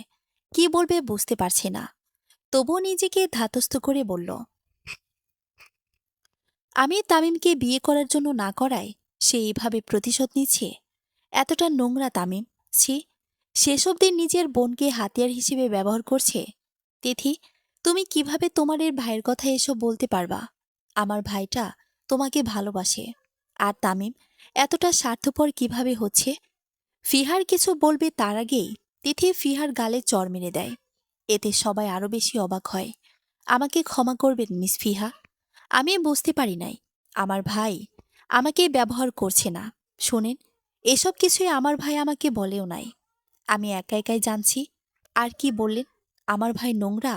কি বলবে বুঝতে পারছে না। তবুও নিজেকে ধাতস্থ করে বলল, আমি তামিমকে বিয়ে করার জন্য না করায় সে এইভাবে প্রতিশোধ নিচ্ছে। এতটা নোংরা তামিম! ছি! সেসব দিন নিজের বোনকে হাতিয়ার হিসেবে ব্যবহার করছে। তিথি, তুমি কিভাবে তোমার এর ভাইয়ের কথা এসব বলতে পারবা? আমার ভাইটা তোমাকে ভালোবাসে। আর তামিম এতটা স্বার্থপর কিভাবে হচ্ছে? ফিহার কিছু বলবে তার আগেই তিথি ফিহার গালে চড় মেরে দেয়। এতে সবাই আরো বেশি অবাক হয়। আমাকে ক্ষমা করবেন মিস ফিহা। আমি বুঝতে পারি নাই আমার ভাই আমাকে ব্যবহার করছে না। শোনেন, এসব কিছুই আমার ভাই আমাকে বলেও নাই। আমি একা একাই জানছি। আর কি বললেন? আমার ভাই নোংরা?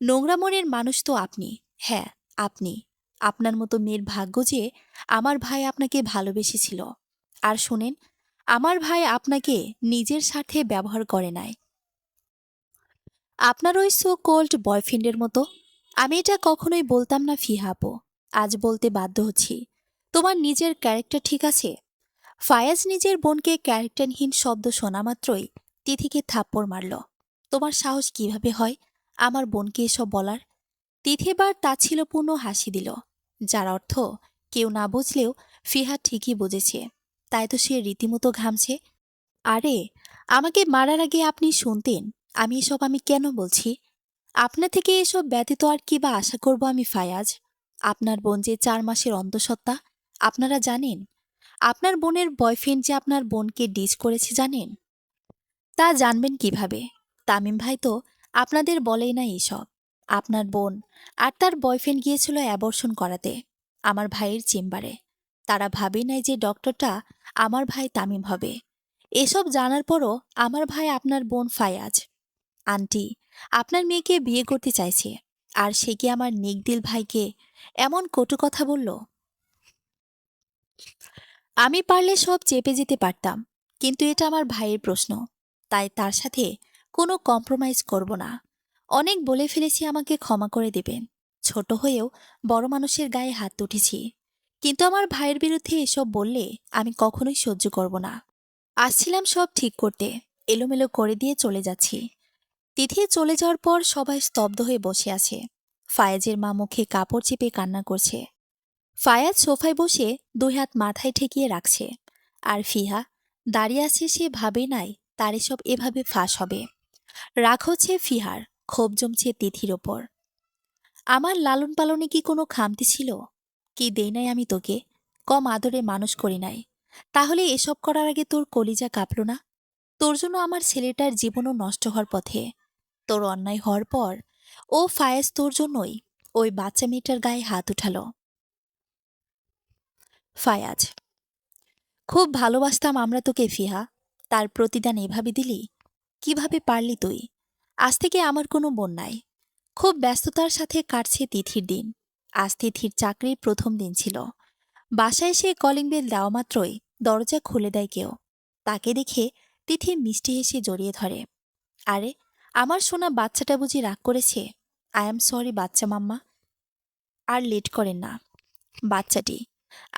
নোংরা মনের মানুষ তো আপনি। হ্যাঁ, আপনি। আপনার মতো মেয়ের ভাগ্য যে আমার ভাই আপনাকে ভালোবেসেছিল। আর শোনেন, আমার ভাই আপনাকে নিজের স্বার্থে ব্যবহার করে নাই। আপনার ওই সো কোল্ড বয়ফ্রেন্ডের মতো। আমি এটা কখনোই বলতাম না ফিহা আপু। আজ বলতে বাধ্য হচ্ছি। তোমার নিজের ক্যারেক্টার ঠিক আছে? ফায়াজ নিজের বোনকে ক্যারেক্টারহীন শব্দ শোনা মাত্রই তিথিকে থাপ্পড় মারল। তোমার সাহস কিভাবে হয় আমার বোনকে এসব বলার? তিথি এবার তাচ্ছিল্যপূর্ণ হাসি দিল, যার অর্থ কেউ না বুঝলেও ফিহা ঠিকই বুঝেছে। তাই তো সে রীতিমতো ঘামছে। আরে, আমাকে মারার আগে আপনি শুনতেন আমি কেন বলছি? আপনার থেকে এসব ব্যতীত আর কি বা আশা করব আমি ফায়াজ? আপনার বোন যে 4 মাসের অন্তঃসত্ত্বা, আপনারা জানেন? আপনার বোনের বয়ফ্রেন্ড যে আপনার বোনকে ডিচ করেছে জানেন? তা জানবেন কিভাবে? তামিম ভাই তো আপনাদের বলেই না এসব। আপনার বোন আর তার বয়ফ্রেন্ড গিয়েছিল অ্যাবর্শন করাতে আমার ভাইয়ের চেম্বারে। তারা ভাবে নাই যে ডক্টরটা আমার ভাই তামিম হবে। এসব জানার পরও আমার ভাই আপনার বোন ফায়াজ আন্টি আপনার মেয়েকে বিয়ে করতে চাইছে, আর সে কি আমার নেকদিল ভাইকে এমন কটু কথা বলল? আমি পারলে সব চেপে যেতে পারতাম, কিন্তু এটা আমার ভাইয়ের প্রশ্ন। তাই তার সাথে কোনো কম্প্রোমাইজ করব না। অনেক বলে ফেলেছি, আমাকে ক্ষমা করে দেবেন। ছোট হয়েও বড় মানুষের গায়ে হাত উঠেছি, কিন্তু আমার ভাইয়ের বিরুদ্ধে এসব বললে আমি কখনোই সহ্য করব না। আসছিলাম সব ঠিক করতে, এলোমেলো করে দিয়ে চলে যাচ্ছি। তিথি চলে যাওয়ার পর সবাই স্তব্ধ হয়ে বসে আছে। ফায়েজের মা মুখে কাপড় চেপে কান্না করছে। ফায়াজ সোফায় বসে 2 হাত মাথায় ঠেকিয়ে রাখছে। আর ফিহা দাঁড়িয়ে আছে, সে ভাবে নাই তার এসব এভাবে ফাঁস হবে। রাগ হচ্ছে ফিহার, ক্ষোভ জমছে তিথির ওপর। আমার লালন পালনে কি কোনো খামতি ছিল? কি দেই নাই আমি তোকে? কম আদরে মানুষ করি নাই? তাহলে এসব করার আগে তোর কলিজা কাঁপল না? তোর জন্য আমার ছেলেটার জীবনও নষ্ট হওয়ার পথে। তোর অন্যায় হওয়ার পর ও ফায়েজ তোর জন্যই ওই বাচ্চা মেয়েটার গায়ে হাত উঠালো। ফায়াজ: খুব ভালোবাসতাম আমরা তোকে ফিহা। তার প্রতিদান এভাবে দিলি? কিভাবে পারলি তুই? আজ থেকে আমার কোনো বোন নাই। খুব ব্যস্ততার সাথে কাটছে তিথির দিন। আজ তিথির চাকরির প্রথম দিন ছিল। বাসায় এসে কলিং বেল দেওয়া মাত্রই দরজা খুলে দেয় কেউ। তাকে দেখে তিথি মিষ্টি হেসে জড়িয়ে ধরে। আরে, আমার সোনা বাচ্চাটা বুঝি রাগ করেছে? আই এম সরি বাচ্চা মাম্মা। আর লেট করেন না। বাচ্চাটি,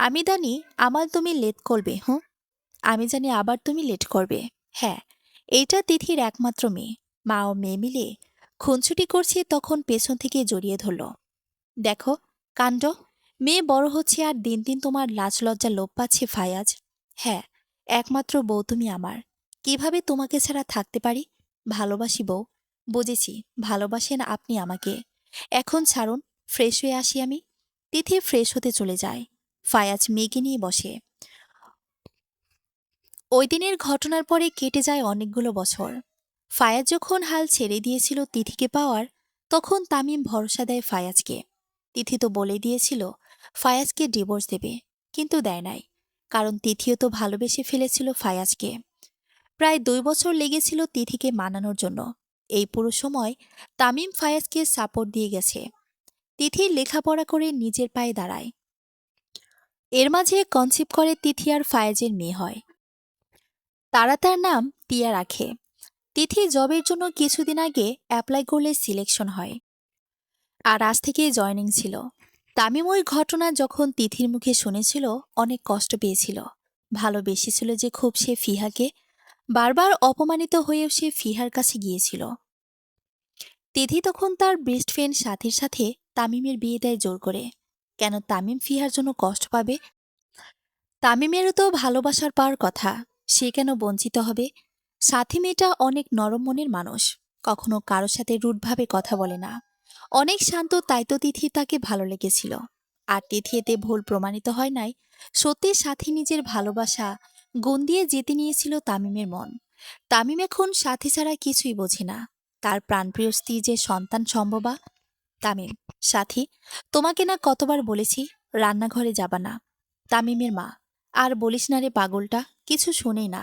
আমি জানি আমার তুমি লেট করবে। হুঁ, আমি জানি আবার তুমি লেট করবে। হ্যাঁ, এইটা তিথির একমাত্র মেয়ে। মা ও মেয়ে মিলে খুনছুটি করছে, তখন পেছন থেকে জড়িয়ে ধরল। দেখো কাণ্ড, মেয়ে বড় হচ্ছে আর দিন দিন তোমার লাজ লজ্জা লোপ পাচ্ছে ফায়াজ। হ্যাঁ, একমাত্র বউ তুমি আমার। কিভাবে তোমাকে ছাড়া থাকতে পারি? ভালোবাসি বউ। বুঝেছি, ভালোবাসেন আপনি আমাকে। এখন ছাড়ুন, ফ্রেশ হয়ে আসি আমি। তিথি ফ্রেশ হতে চলে যায়। ফায়াজ মেয়েকে নিয়ে বসে। ওই দিনের ঘটনার পরে কেটে যায় অনেকগুলো বছর। ফায়াজ যখন হাল ছেড়ে দিয়েছিল তিথিকে পাওয়ার, তখন তামিম ভরসা দেয় ফায়াজকে। তিথি তো বলে দিয়েছিল ফায়াজকে ডিভোর্স দেবে, কিন্তু দেয় নাই। কারণ তিথিও তো ভালোবেসে ফেলেছিল ফায়াজকে। প্রায় 2 বছর লেগেছিল তিথিকে মানানোর জন্য। এই পুরো সময় তামিম ফায়াজকে সাপোর্ট দিয়ে গেছে। তিথি লেখাপড়া করে নিজের পায়ে দাঁড়ায়। এর মাঝে কনসিভ করে তিথি আর ফায়াজের মেয়ে হয়। তারা তার নাম টিয়া রাখে। তিথি জবের জন্য কিছুদিন আগে অ্যাপ্লাই করলে সিলেকশন হয়, আর আজ থেকেই জয়নিং ছিল। তামিম ওই ঘটনা যখন তিথির মুখে শুনেছিল অনেক কষ্ট পেয়েছিল। ভালোবেসেছিল যে খুব সে ফিহাকে। বারবার অপমানিত হয়েও সে ফিহার কাছে গিয়েছিল। তিথি তখন তার বেস্ট ফ্রেন্ড সাথীর সাথে তামিমের বিয়ে দেয় জোর করে। কেন তামিম ফিহার জন্য কষ্ট পাবে? তামিমেরও তো ভালোবাসার পাওয়ার কথা, সে কেন বঞ্চিত হবে? সাথী মেয়েটা অনেক নরম মনের মানুষ, কখনো কারোর সাথে রুটভাবে কথা বলে না। অনেক শান্ত, তাই তো তিথি তাকে ভালো লেগেছিল। আর তিথি এতে ভুল প্রমাণিত হয় নাই। সত্যি সাথী নিজের ভালোবাসা গুণ দিয়ে জিতে নিয়েছিল তামিমের মন। তামিম এখন সাথী ছাড়া কিছুই বোঝে না। তার প্রাণপ্রিয় স্ত্রী যে সন্তান সম্ভবা। তামিম, সাথী, তোমাকে না কতবার বলেছি রান্নাঘরে যাবা না। তামিমের মা, আর বলিস না রে পাগলটা, কিছু শুনেই না।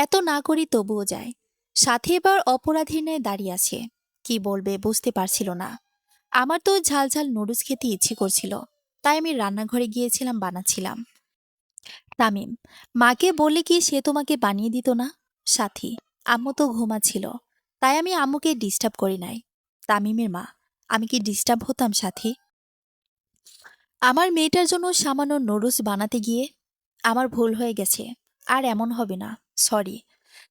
এত না করি তবুও যায়। সাথে এবার অপরাধীর ন্যায় দাঁড়িয়ে আছে। কি বলবে বুঝতে পারছিল না। আমার তো ঝাল ঝাল নুডলস খেতে ইচ্ছে করছিল, তাই আমি রান্নাঘরে গিয়েছিলাম, বানাচ্ছিলাম। তামিম, মাকে বললে কি সে তোমাকে বানিয়ে দিত না? সাথী, আম্মু তো ঘুমাচ্ছিল, তাই আমি আম্মুকে ডিস্টার্ব করি নাই। তামিমের মা, আমি কি ডিস্টার্ব হতাম সাথী? আমার মেয়েটার জন্য সামান্য নুডলস বানাতে গিয়ে আমার ভুল হয়ে গেছে, আর এমন হবে না। সরি।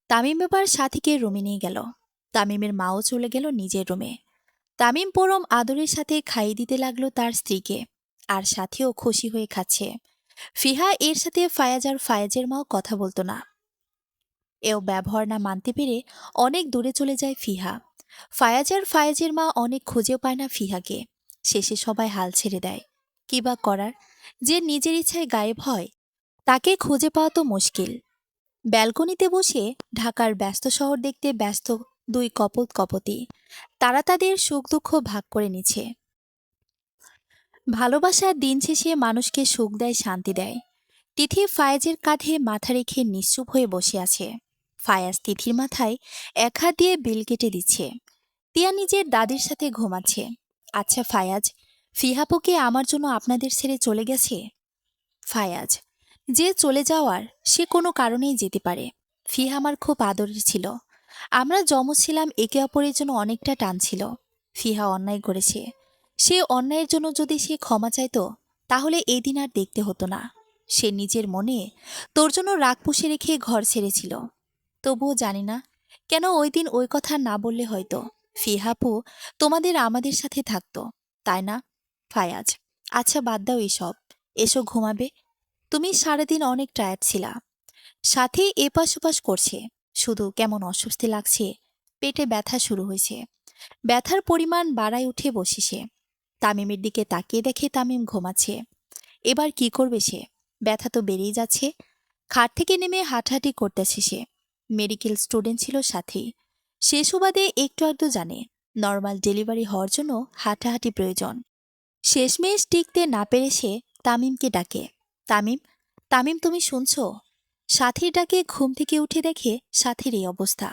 তামিম এবার সাথীকে রুমে নিয়ে গেল। তামিমের মাও চলে গেল নিজের রুমে। তামিম পরম আদরের সাথে খাইয়ে দিতে লাগলো তার স্ত্রীকে। আর সাথীও খুশি হয়ে খাচ্ছে। ফিহা এর সাথে ফায়াজ আর ফায়াজের মাও কথা বলতো না। এও ব্যবহার না মানতে পেরে অনেক দূরে চলে যায় ফিহা। ফায়াজ আর ফায়াজের মা অনেক খুঁজেও পায় না ফিহাকে। শেষে সবাই হাল ছেড়ে দেয়। কি বা করার, যে নিজের ইচ্ছায় গায়েব হয় তাকে খুঁজে পাওয়া তো মুশকিল। ব্যালকনিতে বসে ঢাকার ব্যস্ত শহর দেখতে ব্যস্ত দুই কপতি। তারা তাদের সুখ দুঃখ ভাগ করে নিচ্ছে। ভালোবাসার দিন শেষে মানুষকে সুখ দেয়, শান্তি দেয়। তিথি ফায়াজের কাঁধে মাথা রেখে নিশ্চুপ হয়ে বসে আছে। ফায়াজ তিথির মাথায় এক হাত দিয়ে বিল কেটে দিচ্ছে। টিয়া নিজের দাদির সাথে ঘুমাচ্ছে। আচ্ছা ফায়াজ, ফিহাপুকে আমার জন্য আপনাদের ছেড়ে চলে গেছে? ফায়াজ, যে চলে যাওয়ার সে কোনো কারণেই যেতে পারে। ফিহা আমার খুব আদরের ছিল। আমরা যমজ ছিলাম, একে অপরের জন্য অনেকটা টান ছিল। ফিহা অন্যায় করেছে। সে অন্যায়ের জন্য যদি সে ক্ষমা চাইতো, তাহলে এই দিন আর দেখতে হতো না। সে নিজের মনে তোর জন্য রাগ পুষে রেখে ঘর ছেড়েছিল। তবুও জানি না কেন ওই দিন ওই কথা না বললে হয়তো ফিহাপু তোমাদের আমাদের সাথে থাকতো, তাই না ফায়াজ? আচ্ছা বাদ দাও এসব, এসো ঘুমাবে। তুমি সারাদিন অনেক টায়ার্ড ছিলা। সাথে এপাশ ওপাশ করছে, শুধু কেমন অস্বস্তি লাগছে। পেটে ব্যথা শুরু হয়েছে। ব্যথার পরিমাণ বাড়ায় উঠে বসে সে। তামিমের দিকে তাকিয়ে দেখে তামিম ঘুমাচ্ছে। এবার কি করবে সে? ব্যথা তো বেড়েই যাচ্ছে। খাট থেকে নেমে হাঁটাহাঁটি করতেছে সে। মেডিকেল স্টুডেন্ট ছিল সাথেই। সে সুবাদে একটু আধটু জানে নর্মাল ডেলিভারি হওয়ার জন্য হাঁটাহাঁটি প্রয়োজন। শেষমেশ টিকতে না পেরে সে তামিমকে ডাকে। তামিম, তামিম তুমি শুনছো? সাথীর ডাকে ঘুম থেকে উঠে দেখে সাথীর এই অবস্থা।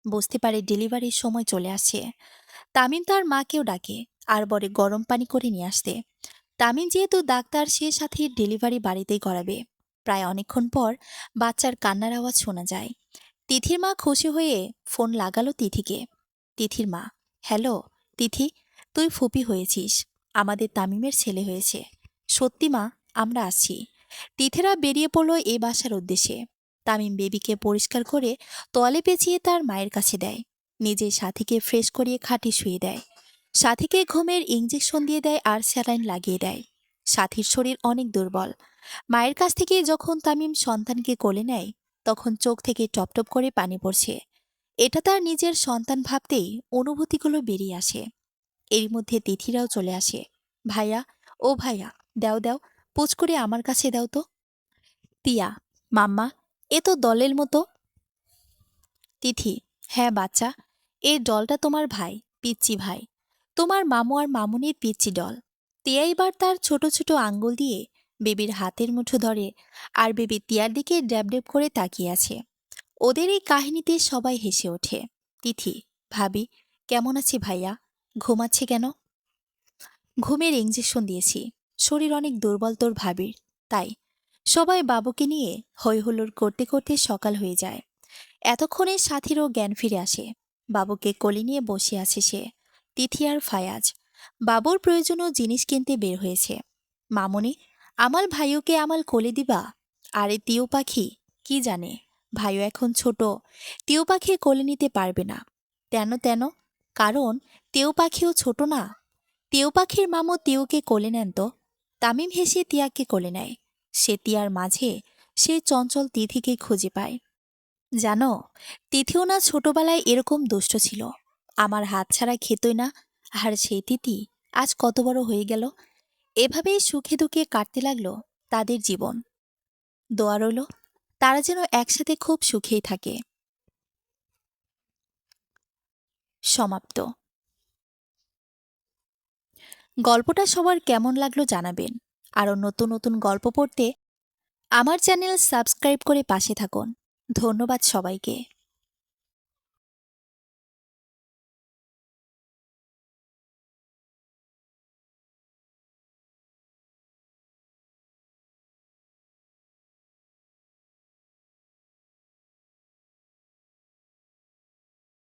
বুঝতে পারে ডেলিভারির সময় চলে আসছে। তামিম তার মাকেও ডাকে আর বলে গরম পানি করে নিয়ে আসতে। তামিম যেহেতু ডাক্তার, সে সাথে ডেলিভারি বাড়িতেই করাবে। প্রায় অনেকক্ষণ পর বাচ্চার কান্নার আওয়াজ শোনা যায়। তিথির মা খুশি হয়ে ফোন লাগালো তিথিকে। তিথির মা: হ্যালো তিথি, তুই ফুপি হয়েছিস, আমাদের তামিমের ছেলে হয়েছে। সত্যি মা, আমরা আসছি। তিথিরা বেরিয়ে পড়ল এ বাসার উদ্দেশ্যে। তামিম বেবিকে পরিষ্কার করে তোয়ালে পেঁচিয়ে তার মায়ের কাছে দেয়। নিজের সাথীকে ফ্রেশ করিয়ে খাটে শুয়ে দেয়। সাথীকে ঘুমের ইঞ্জেকশন দিয়ে দেয় আর স্যালাইন লাগিয়ে দেয়। সাথীর শরীর অনেক দুর্বল। মায়ের কাছ থেকে যখন তামিম সন্তানকে কোলে নেয়, তখন চোখ থেকে টপটপ করে পানি পড়ছে। এটা তার নিজের সন্তান ভাবতেই অনুভূতিগুলো বেরিয়ে আসে। এর মধ্যে তিথিরাও চলে আসে। ভাইয়া, ও ভাইয়া, দাও দাও, পুচ করে আমার কাছে দাও তো। তিয়া: মাম্মা, এ তো দলের মতো। তিথি: হ্যাঁ বাচ্চা, এই ডলটা তোমার ভাই, পিচ্চি ভাই, তোমার মামু আর মামুনির পিচ্চি ডল। তিয়া এবার তার ছোট ছোট আঙ্গুল দিয়ে বেবির হাতের মুঠো ধরে, আর বেবি তিয়ার দিকে ড্যাব ড্যাব করে তাকিয়ে আছে। ওদের এই কাহিনীতে সবাই হেসে ওঠে। তিথি: ভাবি, কেমন আছে ভাইয়া? ঘুমাচ্ছে কেন? ঘুমের ইঞ্জেকশন দিয়েছি, শরীর অনেক দুর্বল তোর ভাবির, তাই। সবাই বাবুকে নিয়ে হৈ হুল্লোড় করতে করতে সকাল হয়ে যায়। এতক্ষণে সাথীরও জ্ঞান ফিরে আসে। বাবুকে কোলে নিয়ে বসে আছে সে। তিথি আর ফায়াজ বাবুর প্রয়োজনীয় জিনিস কিনতে বের হয়েছে। মামুনি: আমার ভাইওকে আমার কোলে দিবা? আরে টিউ পাখি, কি জানে, ভাইও এখন ছোট, টিউ পাখি কোলে নিতে পারবে না। তেন তেন, কারণ টিউ পাখিও ছোট না। টিউ পাখির মামু টিউকে কোলে নেন তো। তামিম হেসে তিয়াকে কোলে নেয়। সে তিয়ার মাঝে সেই চঞ্চল তিথিকে খুঁজে পায়। জানো, তিথিও না ছোটবেলায় এরকম দুষ্ট ছিল। আমার হাত ছাড়া খেতই না। আর সেই তিথি আজ কত বড় হয়ে গেল। এভাবেই সুখে দুঃখে কাটতে লাগলো তাদের জীবন। দোয়া রইল তারা যেন একসাথে খুব সুখেই থাকে। সমাপ্ত। গল্পটা সবার কেমন লাগলো জানাবেন। আরও নতুন নতুন গল্প পড়তে আমার চ্যানেল সাবস্ক্রাইব করে পাশে থাকুন। ধন্যবাদ সবাইকে।